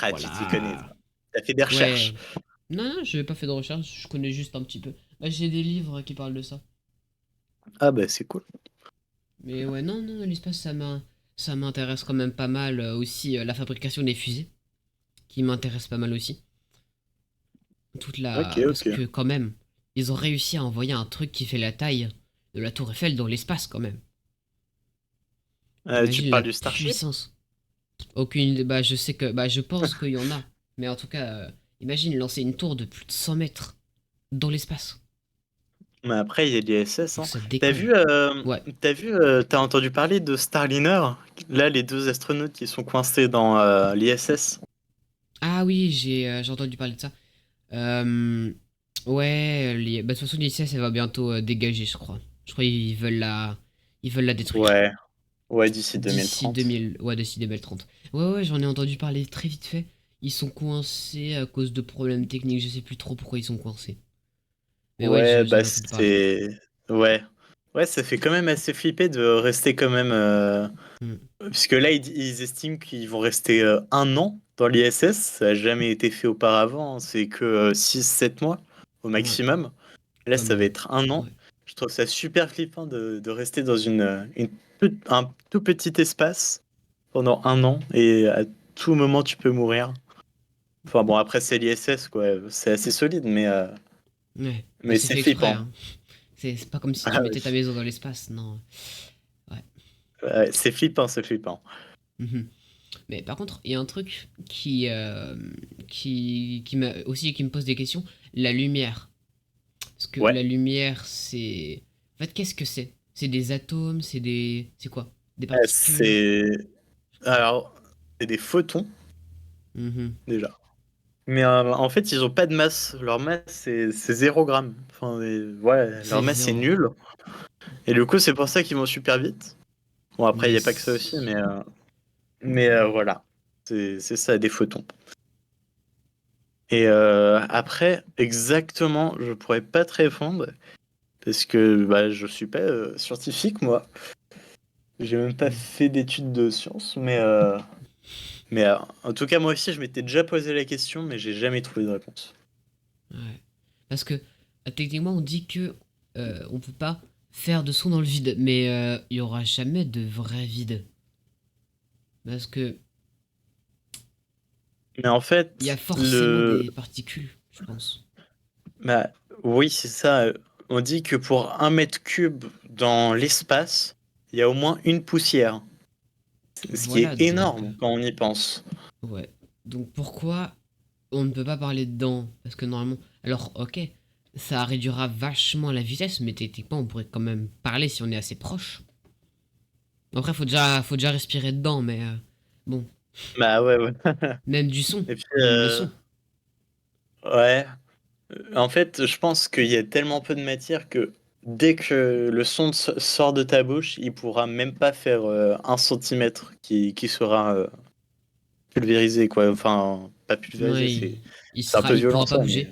Ah, tu t'y connais, Voilà. toi. T'as fait des recherches. Ouais. Non, non, je n'ai pas fait de recherche, je connais juste un petit peu. Bah, j'ai des livres qui parlent de ça. Ah, bah, c'est cool. Mais ouais, non, non, l'espace, ça m'intéresse quand même pas mal. Aussi, la fabrication des fusées, qui m'intéresse pas mal aussi. Ok, Parce ok. que quand même, ils ont réussi à envoyer un truc qui fait la taille de la Tour Eiffel dans l'espace quand même. Tu Imagine la parles du Starship? puissance. Aucune idée. Bah, je sais que. Bah, je pense qu'il y en a. Mais en tout cas, imagine lancer une tour de plus de 100 mètres dans l'espace. Mais après, il y a l'ISS, Donc hein. ça T'as décolle. vu, Ouais. t'as entendu parler de Starliner? Là, les deux astronautes qui sont coincés dans l'ISS. Ah oui, j'ai entendu parler de ça. Euh, Ouais, bah, de toute façon, l'ISS, elle va bientôt dégager, je crois. Je crois ils veulent la détruire. Ouais, ouais, d'ici D'ici 2030. 2000, ouais, d'ici 2030. Ouais, ouais, j'en ai entendu parler très vite fait. Ils sont coincés à cause de problèmes techniques, je sais plus trop pourquoi ils sont coincés. Mais ouais, Ouais, j'en bah ai entendu parler. c'est... Ouais. Ouais, ça fait quand même assez flipper de rester quand même... Hmm. Puisque là, ils estiment qu'ils vont rester 1 an dans l'ISS. Ça n'a jamais été fait auparavant, hein. C'est que 6-7 mois au Ouais, maximum. Là, ça va comme... être 1 an. Ouais. Je trouve ça super flippant de rester dans un tout petit espace pendant 1 an et à tout moment, tu peux mourir. Enfin bon, après, c'est l'ISS, quoi. C'est assez solide, Ouais. Mais mais c'est c'est fait exprès, flippant. hein. C'est pas comme si tu Ah mettais ta oui. maison dans l'espace, non. Ouais. Ouais, c'est flippant, c'est flippant. Mhm. Mais par contre, il y a un truc qui me pose des questions. La lumière. Parce que Ouais, la lumière, c'est... En fait, qu'est-ce que c'est? C'est des atomes, c'est des... C'est quoi? Des particules? c'est... Alors, c'est des photons, Mhm. déjà. Mais en fait, ils ont pas de masse. Leur masse, c'est 0 g. Enfin, ouais, leur C'est masse, c'est zéro. nul. Et du coup, c'est pour ça qu'ils vont super vite. Bon, après, il Mais... n'y a pas que ça aussi, mais voilà. C'est ça, des photons. Et après, exactement, je pourrais pas te répondre parce que bah, je suis pas scientifique, moi. J'ai même pas Hmm. fait d'études de sciences, mais en tout cas, moi aussi, je m'étais déjà posé la question, mais j'ai jamais trouvé de réponse. Ouais. Parce que, techniquement, on dit que on peut pas faire de son dans le vide. Mais il y aura jamais de vrai vide. Parce que Mais en il y a fait, forcément des particules, je pense. bah, oui, c'est ça. On dit que pour 1 m³ dans l'espace, il y a au moins une poussière. Ce qui Voilà, est donc... énorme quand on y pense. ouais. Donc pourquoi on ne peut pas parler dedans? Parce que normalement... Alors, ok, ça réduira vachement la vitesse, mais techniquement, on pourrait quand même parler si on est assez proche. Après, faut déjà respirer dedans, mais... bon, Bah ouais, ouais. même du son. Et puis, Même le son. ouais. En fait, je pense qu'il y a tellement peu de matière que dès que le son sort de ta bouche, il pourra même pas faire 1 centimètre qui sera pulvérisé, quoi. Enfin, pas pulvérisé, Ouais, c'est il c'est un peu il violent pourra pas ça, mais bouger.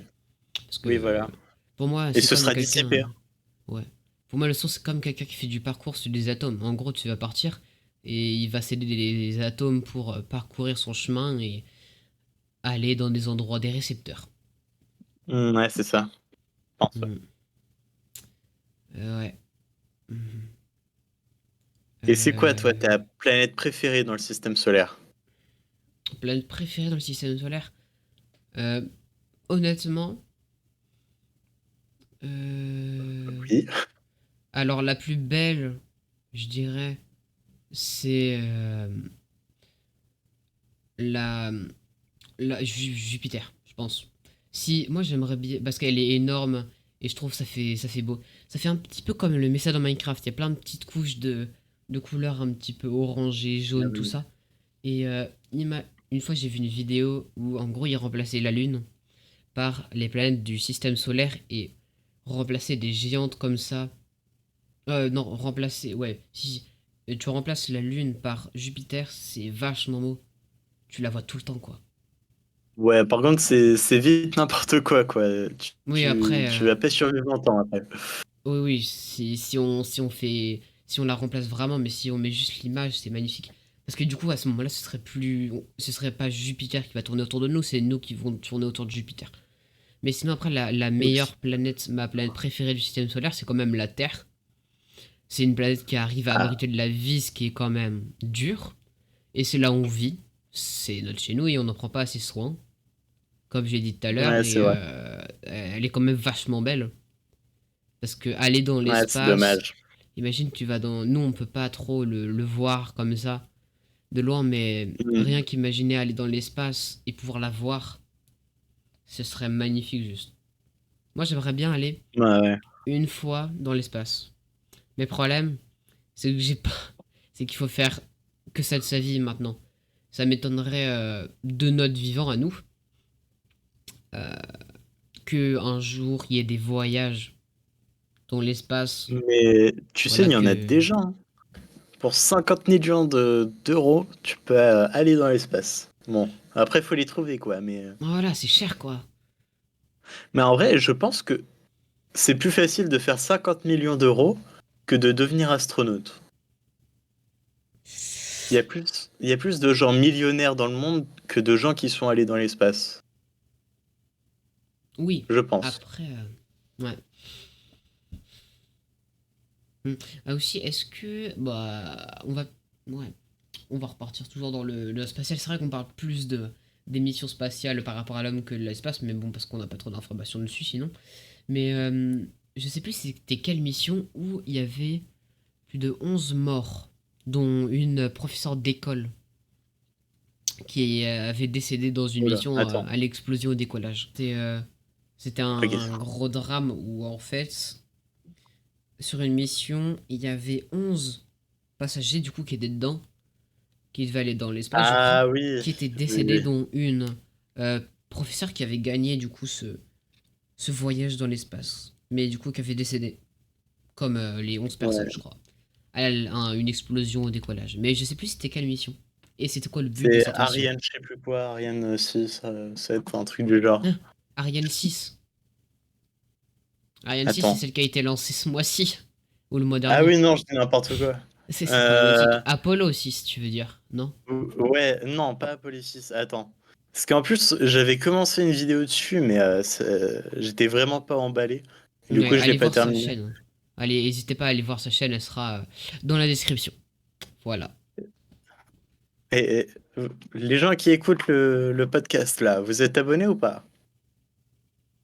Parce oui, que voilà. pour moi, Et c'est ce comme sera quelqu'un. dissipé. Ouais. Pour moi, le son, c'est comme quelqu'un qui fait du parcours sur des atomes. En gros, tu vas partir et il va céder des atomes pour parcourir son chemin et aller dans des endroits des récepteurs. Ouais, c'est ça. Je pense, ouais. Hmm. Ouais. Mhm. Et c'est quoi, toi, Euh, ta planète préférée dans le système solaire? Planète préférée dans le système solaire. Euh, Honnêtement, euh, Oui. alors la plus belle, je dirais, c'est la, Jupiter, je pense. Si, moi j'aimerais bien, parce qu'elle est énorme et je trouve ça fait beau. Ça fait un petit peu comme le Mesa dans Minecraft. Il y a plein de petites couches de couleurs un petit peu orangées, Ah jaunes, tout oui. ça. Et une fois j'ai vu une vidéo où en gros ils remplaçaient la Lune par les planètes du système solaire et remplacer des géantes comme ça. Non, remplacer, ouais. Si tu remplaces la Lune par Jupiter, c'est vachement beau. Tu la vois tout le temps, quoi. Ouais, par contre, c'est vite n'importe quoi, quoi. Oui, après, Tu vas pas survivre longtemps après. oui, oui, si on fait, si on la remplace vraiment, mais si on met juste l'image, c'est magnifique. Parce que du coup, à ce moment-là, ce serait pas Jupiter qui va tourner autour de nous, c'est nous qui vont tourner autour de Jupiter. Mais sinon, après, la Oui. meilleure planète, ma planète préférée du système solaire, c'est quand même la Terre. C'est une planète qui arrive à Ah, abriter de la vie, ce qui est quand même dur. Et c'est là où on vit. C'est notre chez nous et on n'en prend pas assez soin. Comme j'ai dit tout à l'heure, ouais, c'est et vrai. elle est quand même vachement belle. Parce que aller dans Ouais, c'est l'espace, dommage. imagine tu vas dans... Nous, on peut pas trop le voir comme ça, de loin, mais Hmm. rien qu'imaginer aller dans l'espace et pouvoir la voir, ce serait magnifique juste. Moi, j'aimerais bien aller Ouais, ouais. une fois dans l'espace. Mais le problème, c'est que j'ai pas... C'est qu'il faut faire que ça de sa vie maintenant. Ça m'étonnerait de notre vivant à nous. que un jour il y ait des voyages dans l'espace. Mais tu sais, Voilà il y en a que. déjà, hein. Pour 50 millions d'euros, tu peux aller dans l'espace. Bon, après, il faut les trouver, quoi. Voilà, c'est cher quoi. Mais en vrai, je pense que c'est plus facile de faire 50 millions d'euros que de devenir astronaute. Il y a plus de gens millionnaires dans le monde que de gens qui sont allés dans l'espace, Oui. je pense. Après, ouais. Hmm. Ah aussi, est-ce que bah on va ouais, on va repartir toujours dans le spatial. C'est vrai qu'on parle plus de des missions spatiales par rapport à l'homme que de l'espace, mais bon parce qu'on n'a pas trop d'informations dessus sinon. Mais je sais plus c'était quelle mission où il y avait plus de 11 morts, dont une professeure d'école qui avait décédé dans une Oula, mission attends. à l'explosion au décollage. C'était un Ok. gros drame où en fait, sur une mission, il y avait 11 passagers du coup qui étaient dedans, qui devaient aller dans l'espace je crois, Ah oui, qui étaient oui, décédés, oui. dont une professeure qui avait gagné du coup ce voyage dans l'espace, mais du coup qui avait décédé, comme les 11 personnes je Ouais. crois, à une explosion au décollage. Mais je sais plus c'était quelle mission. Et c'était quoi le but de C'est cette mission. Ariane, je sais plus quoi, Ariane 6, ça va être un truc du genre. Hein, Ariane 6. Ariane 6, c'est Attends. celle qui a été lancée ce mois-ci. Ou le mois Ah dernier. oui, non, je dis n'importe quoi. C'est un autre truc. Euh, Apollo 6, tu veux dire, non? Ouais, non, pas Apollo 6, attends. Parce qu'en plus, j'avais commencé une vidéo dessus, mais j'étais vraiment pas emballé. Du Ouais, coup, je l'ai allez pas voir sa terminé. chaîne. Allez, n'hésitez pas à aller voir sa chaîne, elle sera dans la description. Voilà. Et les gens qui écoutent le podcast, là, vous êtes abonnés ou pas?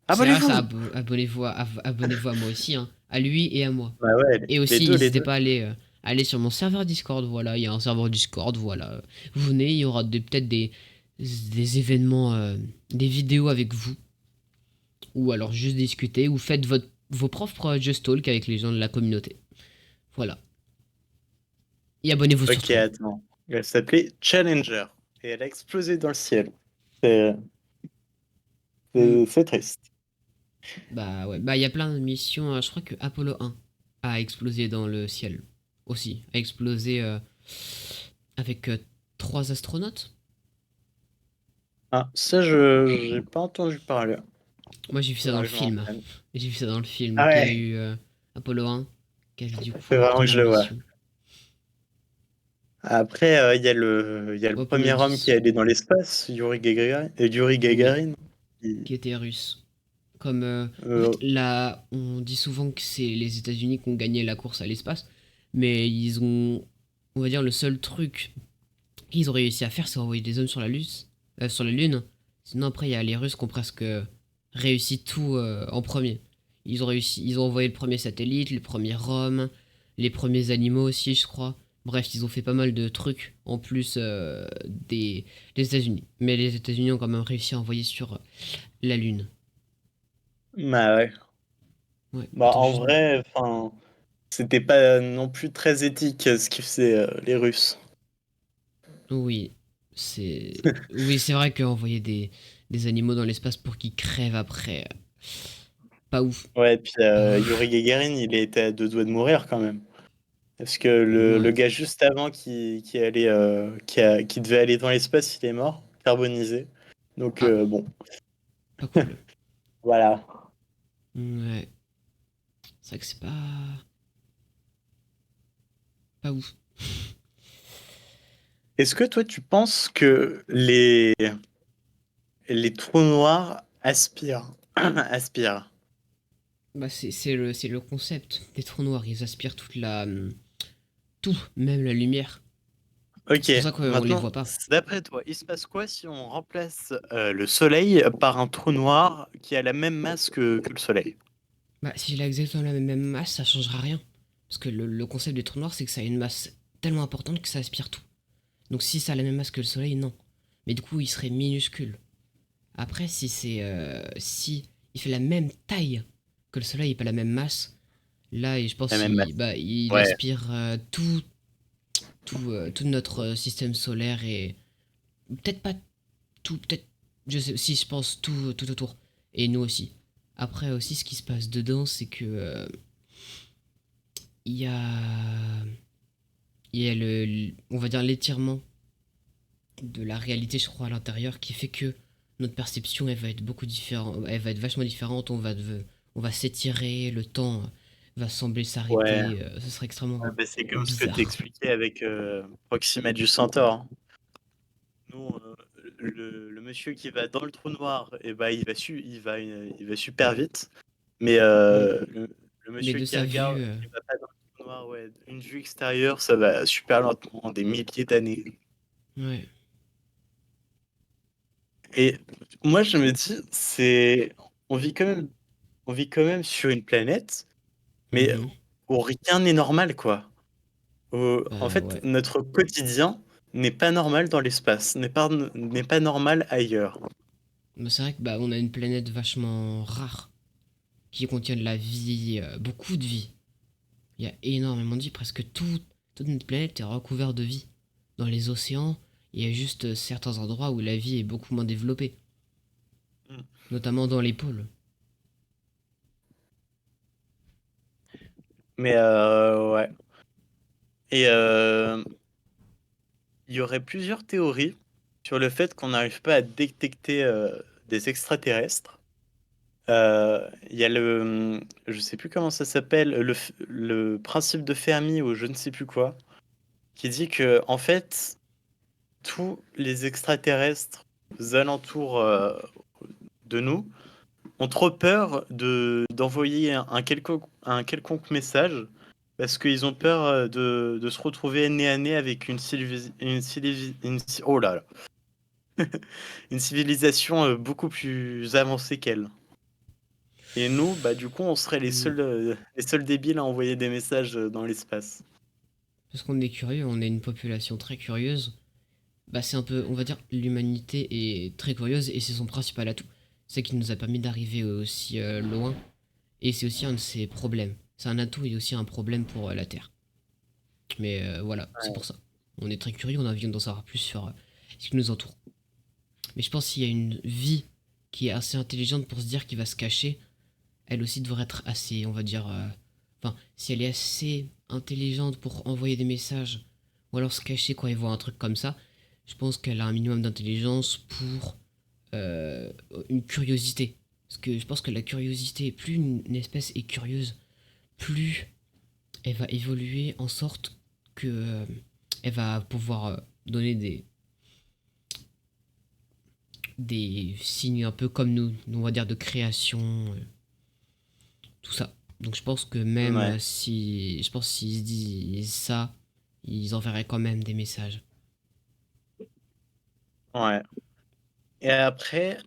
C'est vrai, ça, Abonnez-vous! abonnez-vous à moi aussi, hein. À lui et à moi. Bah ouais, Et les aussi, deux, les n'hésitez deux. pas à aller sur mon serveur Discord, voilà. Il y a un serveur Discord, voilà. Vous venez, il y aura peut-être des événements, des vidéos avec vous. Ou alors juste discuter, ou faites vos propres Just Talk avec les gens de la communauté. Voilà. Et abonnez-vous Ok, surtout. attends. Elle s'appelait Challenger. Et elle a explosé dans le ciel. C'est Hmm. c'est triste. Bah ouais, bah il y a plein de missions. Je crois que Apollo 1 a explosé dans le ciel aussi. A explosé avec 3 astronautes. Ah, ça, j'ai pas entendu parler. Moi j'ai vu ça dans Faudra le que je film. m'entraîne. J'ai vu ça dans le film Ah qu'il y a ouais, eu Apollo 1, qui a eu du c'est coup vraiment que je première le vois. mission. Après, il y a le Ou Apollo premier homme qui est 10, allé dans l'espace, Yuri Gagarin. Yuri oui, Gagarin. Il- qui était russe. Comme en euh, fait là, on dit souvent que c'est les États-Unis qui ont gagné la course à l'espace, mais ils ont, on va dire, le seul truc qu'ils ont réussi à faire, c'est envoyer des hommes sur la Lune, sur la Lune. Sinon après, il y a les Russes qui ont presque réussi tout en premier. Ils ont envoyé le premier satellite, le premier homme, les premiers animaux aussi, je crois. Bref, ils ont fait pas mal de trucs en plus des États-Unis. Mais les États-Unis ont quand même réussi à envoyer sur la Lune. Bah ouais. Ouais, Bah attends en juste. vrai, enfin, c'était pas non plus très éthique ce qu'ils faisaient les Russes. Oui, oui, c'est vrai qu'envoyer des animaux dans l'espace pour qu'ils crèvent après, pas ouf. Ouais, et puis Pas Yuri ouf. Gagarin, il était à deux doigts de mourir quand même. Parce que le Ouais. gars juste avant qui devait aller dans l'espace, il est mort, carbonisé. Donc Ah, bon, pas cool. voilà. Ouais. C'est vrai que c'est pas ouf. Est-ce que toi tu penses que les trous noirs aspirent? Aspirent. Bah, c'est le concept des trous noirs. Ils aspirent toute tout, même la lumière. Ok, C'est pour ça qu'on les maintenant, voit pas. d'après toi, il se passe quoi si on remplace le Soleil par un trou noir qui a la même masse que le Soleil? Bah, si il a exactement la même masse, ça changera rien. Parce que le concept des trous noirs, c'est que ça a une masse tellement importante que ça aspire tout. Donc si ça a la même masse que le Soleil, non. Mais du coup, il serait minuscule. Après, si il fait la même taille que le Soleil et pas la même masse, là, je pense La même qu'il masse. bah, il Ouais, aspire tout notre système solaire et peut-être pas tout, peut-être, je sais, si je pense tout autour. Et nous aussi. Après aussi, ce qui se passe dedans, c'est que il y a, il y a on va dire l'étirement de la réalité, je crois, à l'intérieur, qui fait que notre perception, elle va être beaucoup différente, elle va être vachement différente. On va s'étirer, le temps va sembler Ouais, s'arrêter. Ce serait extrêmement bah, c'est comme ce que tu bizarre. expliquais avec Proxima du Centaure, hein. Nous, le monsieur qui va dans le trou noir, et bah, il va super vite. Mais Mm. le Mais monsieur de qui sa vue, regarde, qui va pas dans le trou noir, ouais, une vue extérieure, ça va super lentement, des milliers d'années. ouais. Et moi, je me dis, on vit quand même, on vit quand même sur une planète, mais Mhm. où rien n'est normal, quoi. En Bah fait, ouais. notre quotidien n'est pas normal dans l'espace, n'est pas normal ailleurs. Mais c'est vrai que bah, on a une planète vachement rare qui contient de la vie, beaucoup de vie. Il y a énormément de vie, toute notre planète est recouverte de vie. Dans les océans, il y a juste certains endroits où la vie est beaucoup moins développée, Mm. notamment dans les pôles. Mais ouais. Et il y aurait plusieurs théories sur le fait qu'on n'arrive pas à détecter des extraterrestres. Il y a je sais plus comment ça s'appelle, le principe de Fermi ou je ne sais plus quoi, qui dit que en fait tous les extraterrestres aux alentours de nous ont trop peur d'envoyer un quelconque message parce qu'ils ont peur de se retrouver nez à nez avec oh là là, une civilisation beaucoup plus avancée qu'elle. Et nous, bah du coup, on serait Hmm. les seuls débiles à envoyer des messages dans l'espace. Parce qu'on est curieux, on est une population très curieuse. Bah c'est un peu, on va dire, l'humanité est très curieuse et c'est son principal atout. C'est qui nous a permis d'arriver aussi loin. Et c'est aussi un de ses problèmes. C'est un atout et aussi un problème pour la Terre. Mais voilà, c'est pour ça. On est très curieux, on a envie d'en savoir plus sur ce qui nous entoure. Mais je pense qu'il y a une vie qui est assez intelligente pour se dire qu'il va se cacher, elle aussi devrait être assez, on va dire... Enfin, si elle est assez intelligente pour envoyer des messages, ou alors se cacher quand elle voit un truc comme ça, je pense qu'elle a un minimum d'intelligence pour euh, une curiosité. Parce que je pense que la curiosité, plus une espèce est curieuse, plus elle va évoluer en sorte que elle va pouvoir donner des signes un peu comme nous, on va dire de création, tout ça. Donc je pense que même Ouais, si, je pense s'ils se disent ça, ils enverraient quand même des messages. ouais. Et après,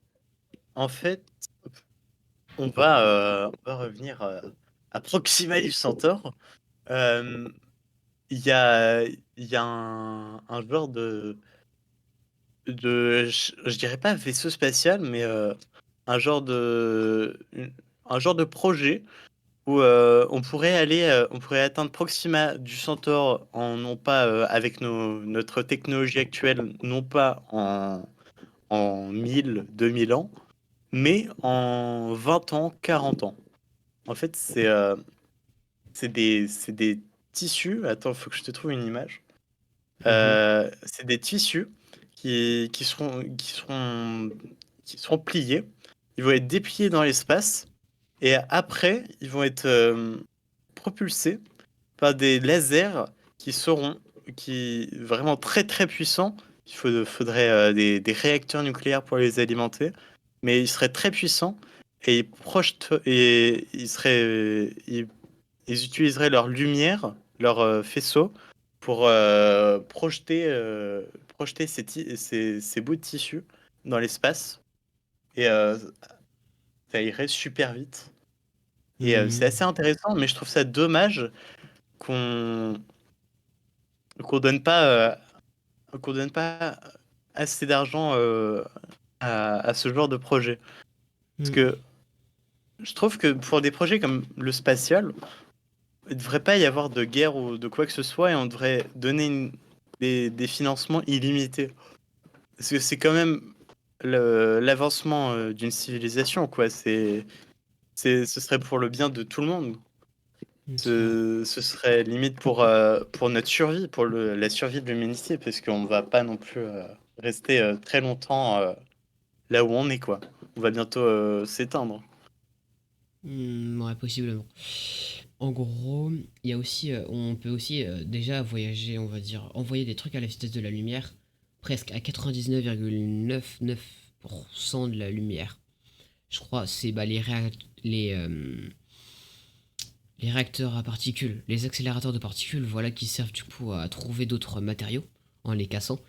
en fait, on va revenir à Proxima Centaure. Euh, Il y a, il y a un genre je dirais pas vaisseau spatial, mais un genre de projet où on pourrait atteindre Proxima du Centaure en non pas avec notre technologie actuelle, non pas en 1000, 2000 ans, mais en 20 ans, 40 ans. En fait, c'est des tissus. Attends, faut que je te trouve une image. Mhm. C'est des tissus qui seront pliés. Ils vont être dépliés dans l'espace et après, ils vont être propulsés par des lasers qui seront vraiment très très puissants. Faudrait des réacteurs nucléaires pour les alimenter, mais ils seraient très puissants et ils utiliseraient leur lumière, leur faisceau, pour projeter ces bouts de tissu dans l'espace. Et ça irait super vite. Et c'est Mhm. assez intéressant, mais je trouve ça dommage qu'on qu'on donne pas, qu'on donne pas assez d'argent à ce genre de projet. Parce Mhm. que je trouve que pour des projets comme le spatial, il ne devrait pas y avoir de guerre ou de quoi que ce soit et on devrait donner des financements illimités. Parce que c'est quand même l'avancement d'une civilisation, quoi. ce serait pour le bien de tout le monde. C'est vrai. Ce serait limite pour notre survie, pour la survie de l'humanité, parce qu'on va pas non plus rester très longtemps là où on est, quoi. On va bientôt s'éteindre. Ouais, possiblement. En gros, il y a aussi, on peut aussi déjà voyager, on va dire, envoyer des trucs à la vitesse de la lumière, presque à 99,99% de la lumière. Je crois c'est bah, les réacteurs à particules, les accélérateurs de particules, voilà, qui servent du coup à trouver d'autres matériaux en les cassant.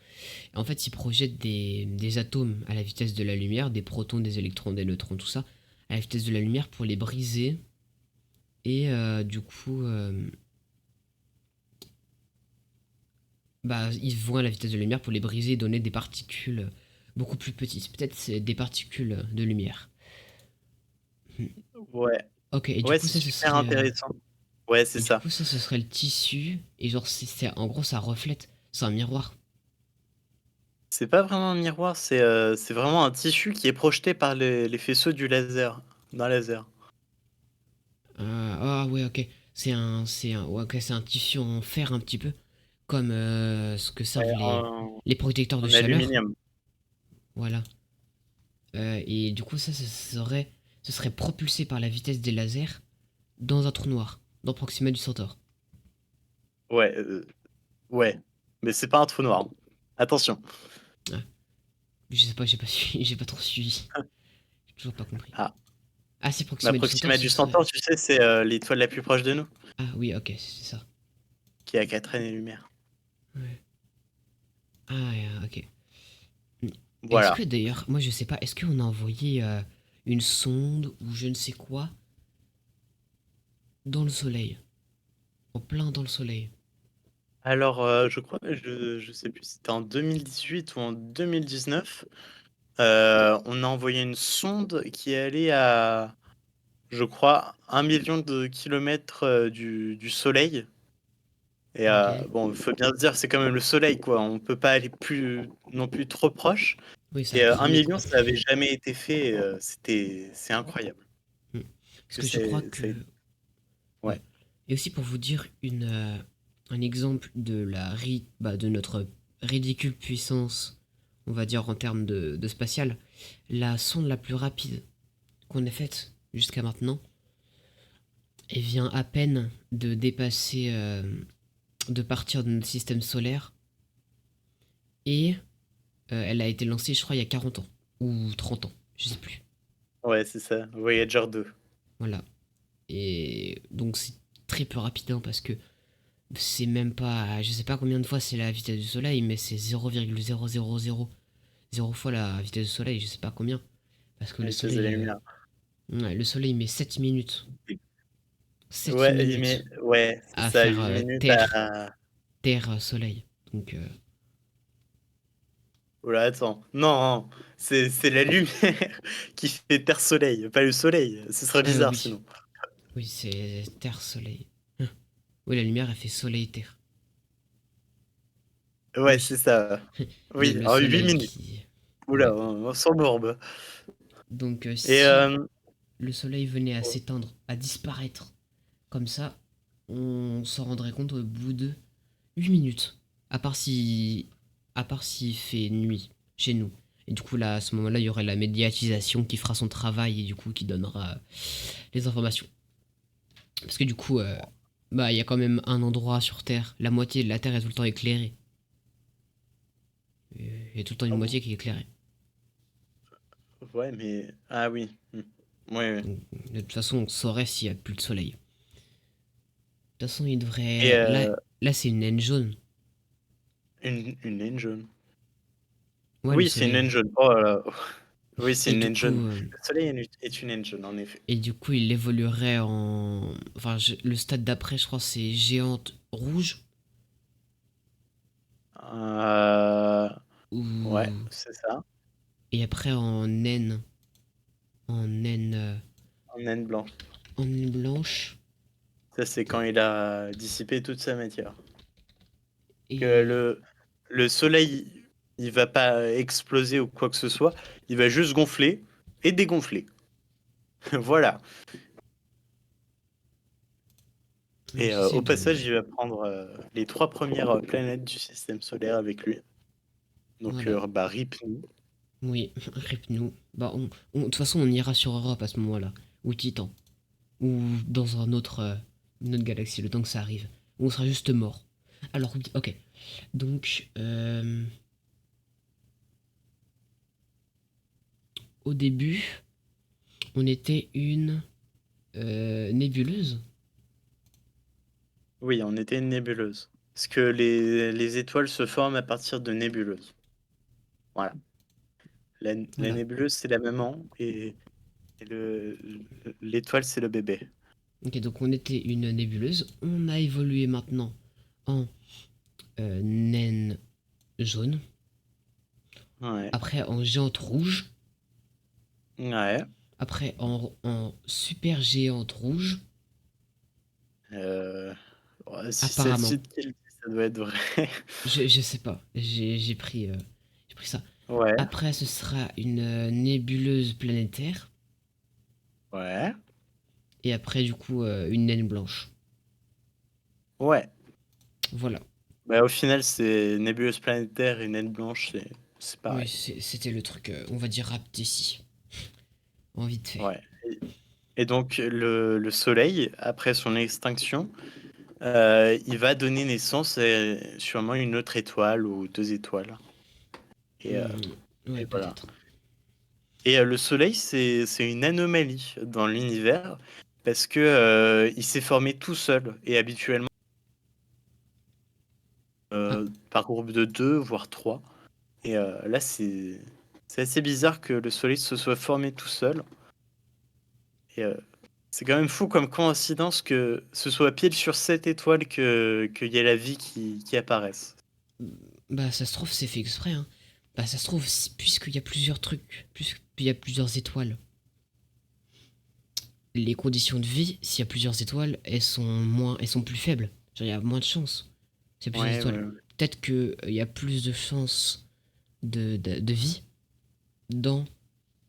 Et en fait, ils projettent des atomes à la vitesse de la lumière, des protons, des électrons, des neutrons, tout ça, à la vitesse de la lumière pour les briser. Et du coup, bah, ils vont à la vitesse de la lumière pour les briser et donner des particules beaucoup plus petites. Peut-être c'est des particules de lumière. Hmm. Ouais, Ok, et du ouais, coup, c'est ça, ce super serait. intéressant. Ouais, c'est Et du ça. coup, ça, ce serait le tissu. Et genre, en gros, ça reflète. C'est un miroir. C'est pas vraiment un miroir, c'est vraiment un tissu qui est projeté par les faisceaux du laser, d'un laser. Ah ouais, ok. Ouais, ok, c'est un tissu en fer un petit peu. Comme ce que Ouais, servent les protecteurs de en chaleur. aluminium. Voilà. Et du coup, ce serait propulsé par la vitesse des lasers dans un trou noir, dans Proxima du Centaure. Ouais, ouais. Mais c'est pas un trou noir. Attention. Ah, je sais pas, j'ai pas suivi, j'ai pas trop suivi. J'ai toujours pas compris. Ah, Ah, si bah Proxima du Centaure, Proxima ce du serait. Centaure, tu sais, c'est l'étoile la plus proche de nous, Ah oui, ok, c'est ça. qui est à 4 années-lumière. Ouais. Ah, ok. Est-ce Voilà. que d'ailleurs, moi je sais pas, est-ce qu'on a envoyé une sonde ou je ne sais quoi dans le soleil? En plein dans le soleil. Alors, je crois, je sais plus si c'était en 2018 ou en 2019, on a envoyé une sonde qui est allée à, je crois, 1 million de kilomètres du Soleil. Et Ok. bon, il faut bien se dire, c'est quand même le Soleil, quoi. On peut pas aller plus non plus trop proche. Oui, ça Et va 1 cramer million, quoi. ça avait jamais été fait. C'est incroyable. Hmm. Parce Que que je crois c'est que. ouais. Ouais. Et aussi pour vous dire un exemple de de notre ridicule puissance, on va dire en termes de spatial, la sonde la plus rapide qu'on ait faite jusqu'à maintenant, elle vient à peine de dépasser, de partir de notre système solaire et elle a été lancée, je crois, il y a 40 ans ou 30 ans, je sais plus. Ouais, c'est ça. Voyager 2. Voilà. Et donc c'est très peu rapide hein, parce que c'est même pas. Je sais pas combien de fois c'est la vitesse du soleil, mais c'est 0,0000 fois la vitesse du soleil, je sais pas combien. Parce que La vitesse de la lumière. ouais, le soleil met 7 minutes. 7 Ouais, il met minutes ouais, c'est à ça, faire 8 minutes Terre, à Soleil. Donc, oh là, attends. Non, c'est la lumière qui fait Terre-Soleil, pas le Soleil. Ce serait bizarre oui. sinon. Oui, c'est Terre, Soleil. Oui, la lumière, elle fait Soleil, Terre. Ouais, c'est Oui, ça. Oui, le en 8 soleil minutes. qui. Ouh là, Ouais. on s'embourbe. Donc, Et si le soleil venait à s'éteindre, à disparaître, comme ça, on s'en rendrait compte au bout de 8 minutes. À part si. À part s'il fait nuit chez nous. Et du coup, là, à ce moment-là, il y aurait la médiatisation qui fera son travail et du coup, qui donnera les informations. Parce que du coup, bah, il y a quand même un endroit sur Terre. La moitié de la Terre est tout le temps éclairée. Il y a tout le temps une moitié qui est éclairée. ouais, mais ah oui. Ouais, ouais. Donc, de toute façon, on saurait s'il y a plus de soleil. De toute façon, il Et devrait. Là c'est une naine jaune. une naine jaune. Ouais, le Oui, c'est une naine soleil. jaune. Oh là là. Oui, c'est Et une du naine jaune. coup, Le soleil est une naine jaune, en effet. il évoluerait en. Enfin, le stade d'après, je crois, c'est géante rouge. Euh, ouais, Ou. c'est ça. Et après en naine. En naine. En naine blanche. En naine blanche. Ça, c'est quand il a dissipé toute sa matière. Que Et. le soleil, il va pas exploser ou quoi que ce soit. Il va juste gonfler et dégonfler. Voilà. Et J'essaie au de. passage, il va prendre les 3 premières planètes du système solaire avec lui. Donc, Voilà. bah, RIP nous. Oui, rip nous. Bah, de toute façon, on ira sur Europe à ce moment-là. Ou Titan. Ou dans une autre galaxie, le temps que ça arrive. Ou on sera juste mort. Alors, oui, ok. Donc, au début, on était une nébuleuse. Oui, on était une nébuleuse. Parce que les étoiles se forment à partir de nébuleuses. Voilà. La Voilà. nébuleuse, c'est la maman et l'étoile, c'est le bébé. Ok, donc on était une nébuleuse. On a évolué maintenant en naine jaune. Ouais. Après en géante rouge. Ouais. Après en super géante rouge. Euh, ouais, si c'est le Apparemment. site qui le dit, ça doit être vrai. Je sais pas. J'ai pris ça. Ouais. Après, ce sera une nébuleuse planétaire. Ouais. Et après, du coup, une naine blanche. Ouais. Voilà. Bah, au final, c'est nébuleuse planétaire et naine blanche, c'est Oui, pareil. c'était le truc, on va dire rap d'ici. En vite fait. Ouais. Et donc, le Soleil, après son extinction, il va donner naissance à sûrement une autre étoile ou 2 étoiles. Et, Hmm, ouais, et voilà. peut-être. Et le Soleil, c'est une anomalie dans l'univers parce que il s'est formé tout seul et habituellement Ah, par groupe de 2 voire 3. Et là, c'est assez bizarre que le Soleil se soit formé tout seul. Et c'est quand même fou comme coïncidence que ce soit pile sur cette étoile qu'il y ait la vie qui apparaisse. bah, ça se trouve, c'est fait exprès, hein. Bah, ça se trouve, puisqu'il y a plusieurs trucs, puisqu'il y a plusieurs étoiles, les conditions de vie, s'il y a plusieurs étoiles, elles sont plus faibles. Genre, il y a moins de chances. S'il y a plusieurs Ouais, étoiles. ouais, ouais. Peut-être qu'il y a plus de chances de vie dans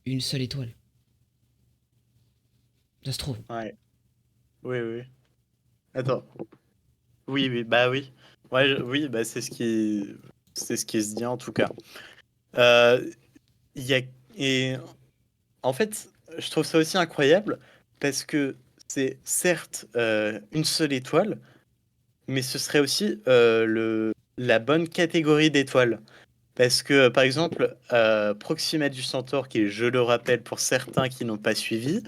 une seule étoile. Ça se trouve. Ouais. Oui, oui. Attends. Oui, oui, bah oui. Ouais, oui, bah c'est ce qui se dit en tout cas. Euh, il y a, et en fait, je trouve ça aussi incroyable parce que c'est certes une seule étoile, mais ce serait aussi la bonne catégorie d'étoiles. Parce que, par exemple, Proxima du Centaure, qui est, je le rappelle pour certains qui n'ont pas suivi,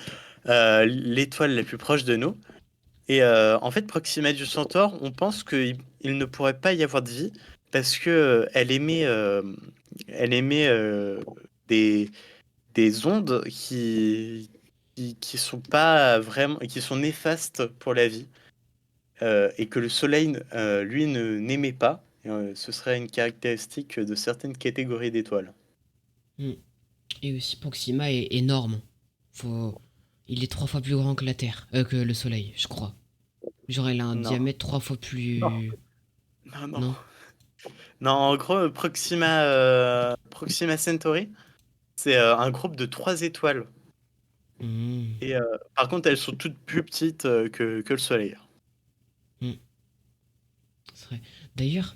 l'étoile la plus proche de nous. Et en fait, Proxima du Centaure, on pense qu'il ne pourrait pas y avoir de vie parce que elle émet des, des ondes qui sont pas vraiment, qui sont néfastes pour la vie, et que le Soleil, lui, n'émet pas. Et, ce serait une caractéristique de certaines catégories d'étoiles. Hmm. Et aussi, Proxima est énorme. Faut... Il est 3 fois plus grand que la Terre, que le Soleil, je crois. Genre, elle a un Non, diamètre 3 fois non, plus. non, non. Non. Non, en gros, Proxima Centauri, c'est un groupe de 3 étoiles. Hmm. Et par contre, elles sont toutes plus petites que le Soleil. Hmm. C'est vrai. D'ailleurs,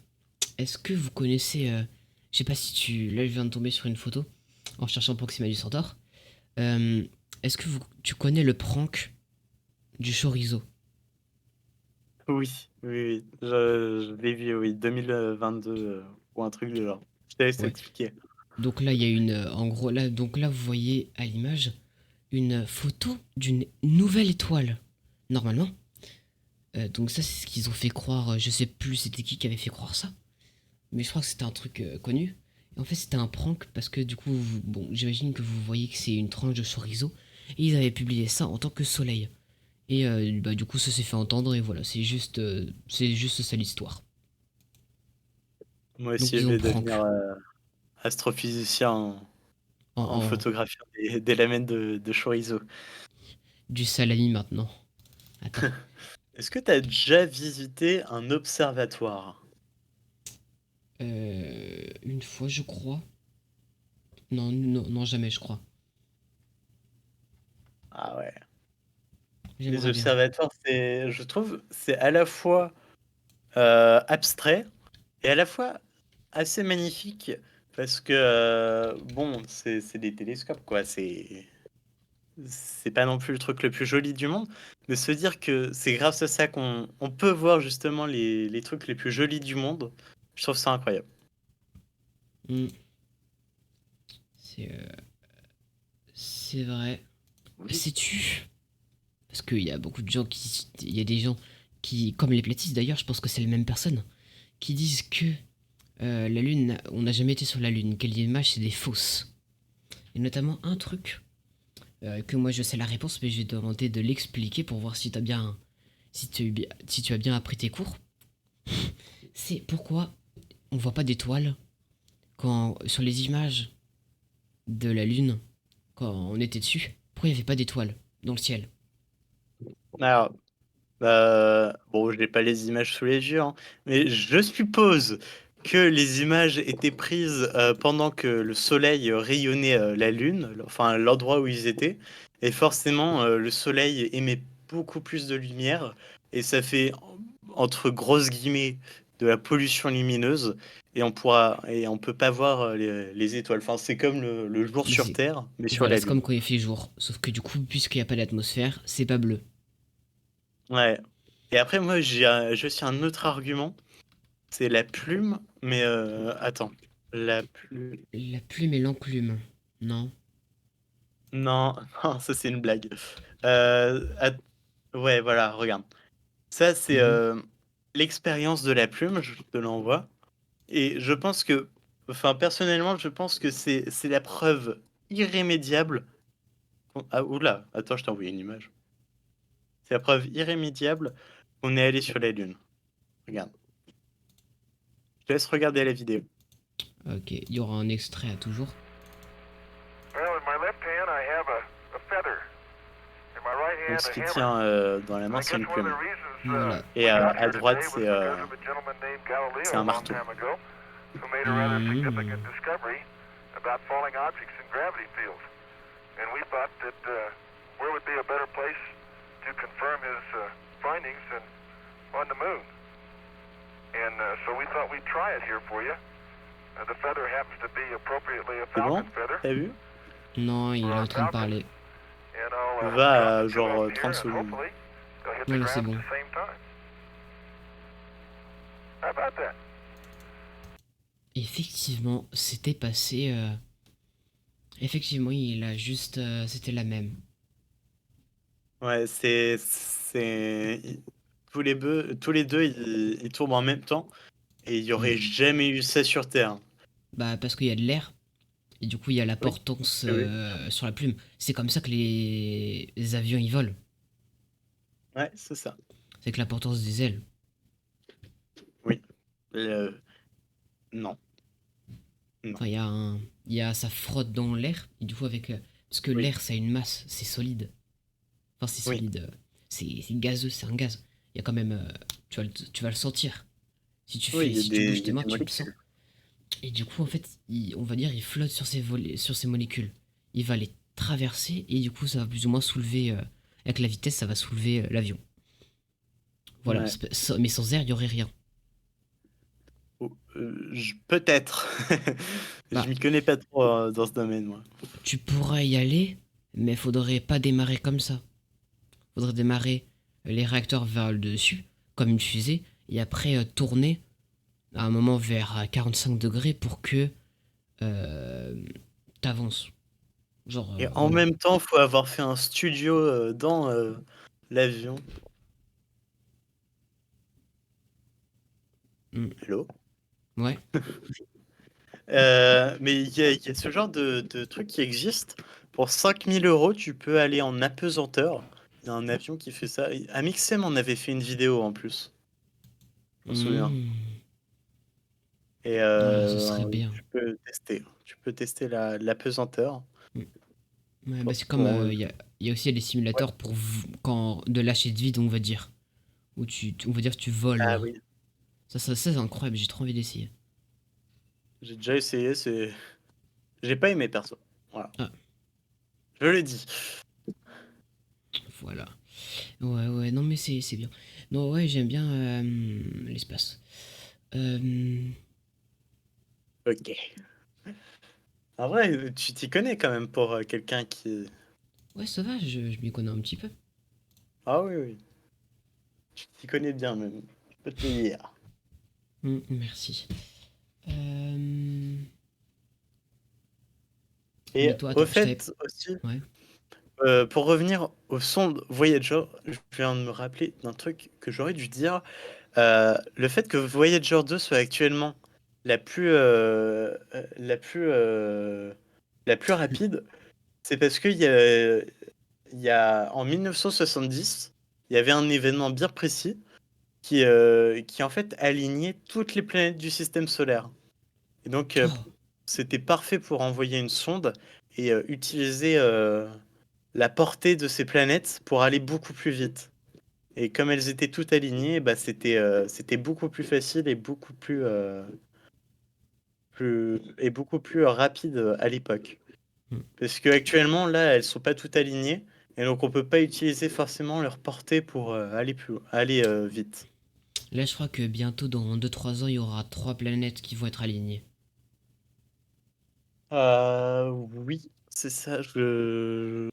est-ce que vous connaissez. Je sais pas si tu. Là, je viens de tomber sur une photo en cherchant Proxima du Centaure. Euh, Est-ce que tu connais le prank du chorizo? Oui, oui, oui. Je l'ai vu, oui, 2022 ou un truc de genre. Je te laisse Ouais. expliquer. Donc là, il y a une. En gros, là, donc là, vous voyez à l'image une photo d'une nouvelle étoile. Normalement. Donc ça, c'est ce qu'ils ont fait croire. Je sais plus c'était qui avait fait croire ça. Mais je crois que c'était un truc connu. Et en fait, c'était un prank parce que du coup, bon, j'imagine que vous voyez que c'est une tranche de chorizo. Et ils avaient publié ça en tant que soleil. Et bah, du coup, ça s'est fait entendre et voilà, c'est juste ça l'histoire. Moi Donc aussi, ils je ont vais devenir prank astrophysicien en, en en- photographiant des lamelles de chorizo. du salami maintenant. Attends. Est-ce que tu as déjà visité un observatoire? Une fois, je crois. Non, non, non, jamais, je crois. Ah ouais. Les J'aimerais bien. observatoires, je trouve, c'est à la fois abstrait et à la fois assez magnifique parce que, bon, c'est des télescopes, quoi. C'est pas non plus le truc le plus joli du monde, mais se dire que c'est grâce à ça qu'on peut voir justement les trucs les plus jolis du monde, je trouve ça incroyable. Hmm, C'est c'est vrai. Mais Oui. sais-tu? Parce qu'il y a beaucoup de gens qui. Il y a des gens qui, comme les platistes d'ailleurs, je pense que c'est les mêmes personnes, qui disent que la Lune, on n'a jamais été sur la Lune, que les images c'est des fausses. Et notamment un truc que moi je sais la réponse, mais je vais te demander de l'expliquer pour voir si t'as bien, si tu as bien appris tes cours. C'est pourquoi on voit pas d'étoiles quand sur les images de la Lune quand on était dessus. Pourquoi il n'y avait pas d'étoiles dans le ciel? Alors, bon, j'ai pas les images sous les yeux, hein, mais je suppose que les images étaient prises pendant que le soleil rayonnait la lune, enfin l'endroit où ils étaient, et forcément le soleil émet beaucoup plus de lumière, et ça fait entre grosses guillemets de la pollution lumineuse, et on peut pas voir les étoiles. Enfin, c'est comme le jour Mais sur c'est Terre, mais sur voilà, la c'est comme lune. quand il fait jour, sauf que du coup, puisqu'il n'y a pas d'atmosphère, c'est pas bleu. Ouais. Et après, moi, j'ai aussi un autre argument. C'est la plume, mais attends. La plume. La plume et l'enclume, non? Non, non, ça c'est une blague. Att- Ouais, voilà, regarde. Ça, c'est Mhm. l'expérience de la plume, je te l'envoie. Et je pense que, enfin, personnellement, je pense que c'est la preuve irrémédiable. Ah, oula, attends, je t'ai envoyé une image. C'est la preuve irrémédiable qu'on est allé sur la Lune. Regarde. Je te laisse regarder la vidéo. Ok, il y aura un extrait à toujours. Well, in my left hand, I have a feather. In my right Donc, hand, ce a qui hammer. tient dans la And main, I c'est guess une one of plume. the reasons Voilà. we Et got à here droite, today was because of a gentleman named c'est Galileo un a long marteau. time ago who made a rather Mhm. significant discovery about falling objects in gravity fields. And we thought that where would be a better place to confirm his findings than on the moon? And so we thought we'd try it here for you. The feather happens to be appropriately a C'est bon? falcon feather T'as vu? Non, il for est our en train de falcons. parler. And I'll drop Va à it to him genre here, 30 and secondes. hopefully they'll hit the Voilà, c'est ground bon. at the same time. How about that? Effectivement, c'était passé. Effectivement, il a juste. C'était la même. Ouais, tous les deux, ils tournent en même temps et il y Mm. aurait jamais eu ça sur Terre. Bah, parce qu'il y a de l'air, et du coup, il y a la Oui, portance oui. sur la plume. C'est comme ça que les avions ils volent. Ouais, c'est ça. C'est que la portance des ailes. Oui. Le- Non, non. Enfin, il y a, ça frotte dans l'air, et du coup, avec. Parce que Oui, l'air, ça a une masse, c'est solide. Enfin, c'est oui, solide. C'est gazeux, c'est un gaz. Il y a quand même. Tu vas le sentir. oui, Si tu bouges il y tes a mains, des tu le sens. molécules. Et du coup, en fait, on va dire, il flotte sur ses molécules. Il va les traverser, et du coup, ça va plus ou moins soulever. Avec la vitesse, ça va soulever l'avion. Voilà. Ouais. Mais sans air, il n'y aurait rien. Peut-être. Je Bah, m'y connais pas trop dans ce domaine, moi. tu pourrais y aller, mais faudrait pas démarrer comme ça. Faudrait démarrer les réacteurs vers le dessus, comme une fusée, et après tourner à un moment vers 45 degrés pour que euh, t'avances. Genre, Et en voilà. même temps, faut avoir fait un studio dans l'avion. Mm. Hello? Ouais. Mais il y a ce genre de truc qui existe. Pour 5 000 euros, tu peux aller en apesanteur. Il y a un avion qui fait ça. Amixem en avait fait une vidéo en plus, je me souviens. Mm. Et Ah, ce serait bien. tu peux tester. Tu peux tester l'apesanteur. Mm. Ouais, bah c'est comme Bon, il y a aussi des ouais. simulateurs pour quand de lâcher de vide, on va dire, où on va dire tu voles. Ah oui, Ça c'est incroyable. J'ai trop envie d'essayer. j'ai déjà essayé. J'ai pas aimé perso. Voilà, Ah, je l'ai dit. Voilà. Ouais, ouais, non, mais c'est bien. Non, ouais, j'aime bien l'espace. Euh, Ok. En vrai, tu t'y connais quand même pour quelqu'un qui... ouais, ça va, je m'y connais un petit peu. Ah oui, oui. Tu t'y connais bien même. Je peux te le dire. Merci. Euh, Mais Et toi, au attends, je t'avais... fait aussi, Ouais. pour revenir aux sondes Voyager, je viens de me rappeler d'un truc que j'aurais dû dire. Le fait que Voyager 2 soit actuellement la plus, la plus rapide, c'est parce en 1970, il y avait un événement bien précis qui en fait alignait toutes les planètes du système solaire. Et donc, Oh, c'était parfait pour envoyer une sonde et utiliser la portée de ces planètes pour aller beaucoup plus vite. Et comme elles étaient toutes alignées, bah, c'était beaucoup plus facile et beaucoup plus rapide à l'époque. hmm. Parce que actuellement, là, elles sont pas toutes alignées et donc on peut pas utiliser forcément leur portée pour aller vite. Là, je crois que bientôt, dans 2-3 ans, il y aura 3 planètes qui vont être alignées. Oui, c'est ça. Je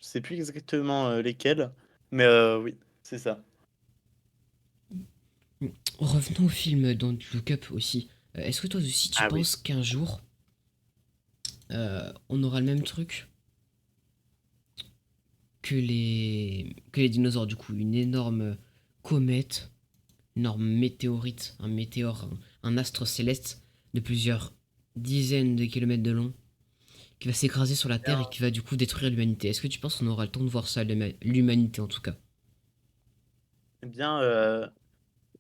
sais plus exactement lesquelles, mais oui, c'est ça. Hmm. Revenons au film Don't Look Up aussi. Est-ce que toi aussi, tu Ah oui. penses qu'un jour, on aura le même truc que les dinosaures, du coup, une énorme comète, une énorme météorite, un météore, un astre céleste de plusieurs dizaines de kilomètres de long, qui va s'écraser sur la Terre et qui va du coup détruire l'humanité. Est-ce que tu penses qu'on aura le temps de voir ça, l'humanité en tout cas? Eh bien,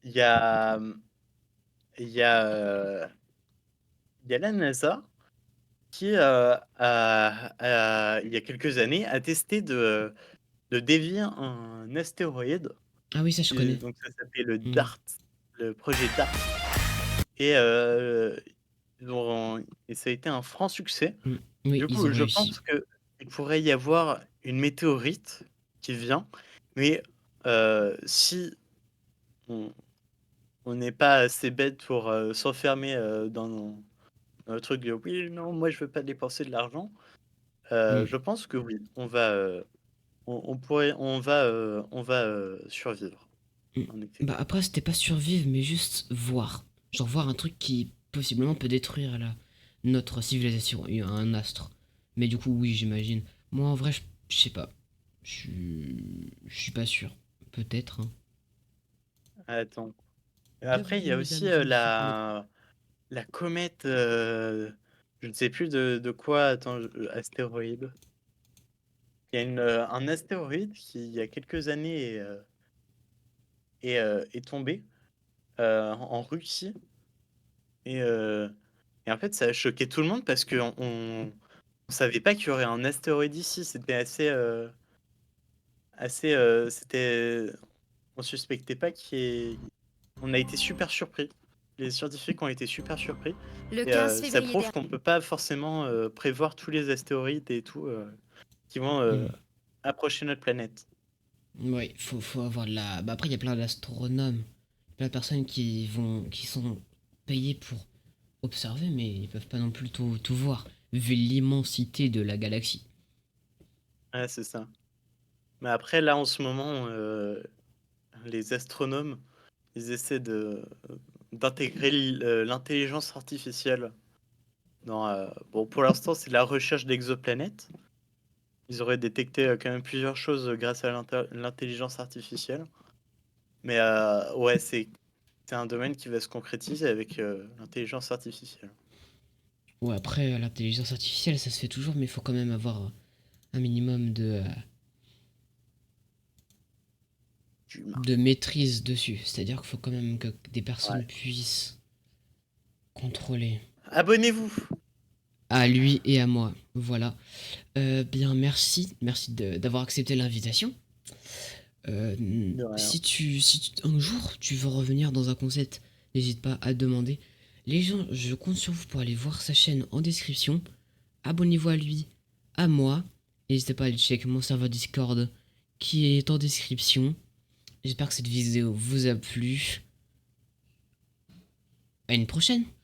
il y a, il y a, il y a la NASA qui, il y a quelques années, a testé de dévier un astéroïde. Ah oui, ça je connais. Donc ça s'appelait le Hmm. DART, le projet DART. Et, et ça a été un franc succès. Hmm. Oui, Du ils coup, ont je réussi. pense qu'il pourrait y avoir une météorite qui vient, mais si on on n'est pas assez bête pour s'enfermer dans le truc de oui, non, moi je veux pas dépenser de l'argent, Hmm. je pense que oui, on va survivre, Hmm. en effet. Bah après, c'était pas survivre, mais juste voir. Genre voir un truc qui possiblement peut détruire notre civilisation, un astre. Mais du coup, oui, j'imagine. Moi, en vrai, je sais pas. Je suis pas sûr. Peut-être, hein. Attends. Après, il y Bienvenue, a aussi mesdames et messieurs, pour notre... la comète, je ne sais plus de quoi, attends, astéroïde. Il y a un astéroïde qui, il y a quelques années, est tombé en Russie. Et, et en fait, ça a choqué tout le monde parce on savait pas qu'il y aurait un astéroïde ici. C'était c'était, on suspectait pas qu'il y ait... On a été super surpris. Les scientifiques ont été super surpris. Le Et 15 ça février prouve dernier. qu'on peut pas forcément prévoir tous les astéroïdes et tout qui vont Hmm. approcher notre planète. Ouais, faut avoir de la... Bah après, il y a plein d'astronomes, plein de personnes qui sont payées pour observer, mais ils peuvent pas non plus tout voir, vu l'immensité de la galaxie. Ouais, c'est ça. Mais après, là, en ce moment, les astronomes, ils essaient d'intégrer l'intelligence artificielle bon, pour l'instant, c'est la recherche d'exoplanètes. Ils auraient détecté quand même plusieurs choses grâce à l'intelligence artificielle. Mais ouais, c'est un domaine qui va se concrétiser avec l'intelligence artificielle. Ouais, après, l'intelligence artificielle, ça se fait toujours, mais il faut quand même avoir un minimum Humain. de maîtrise dessus. C'est-à-dire qu'il faut quand même que des personnes Ouais. puissent contrôler. Abonnez-vous. À lui et à moi. Voilà. Bien, merci. Merci d'avoir accepté l'invitation. De rien. Un jour tu veux revenir dans un concept, n'hésite pas à demander. Les gens, je compte sur vous pour aller voir sa chaîne en description. Abonnez-vous à lui, à moi. N'hésitez pas à aller check mon serveur Discord qui est en description. J'espère que cette vidéo vous a plu. À une prochaine.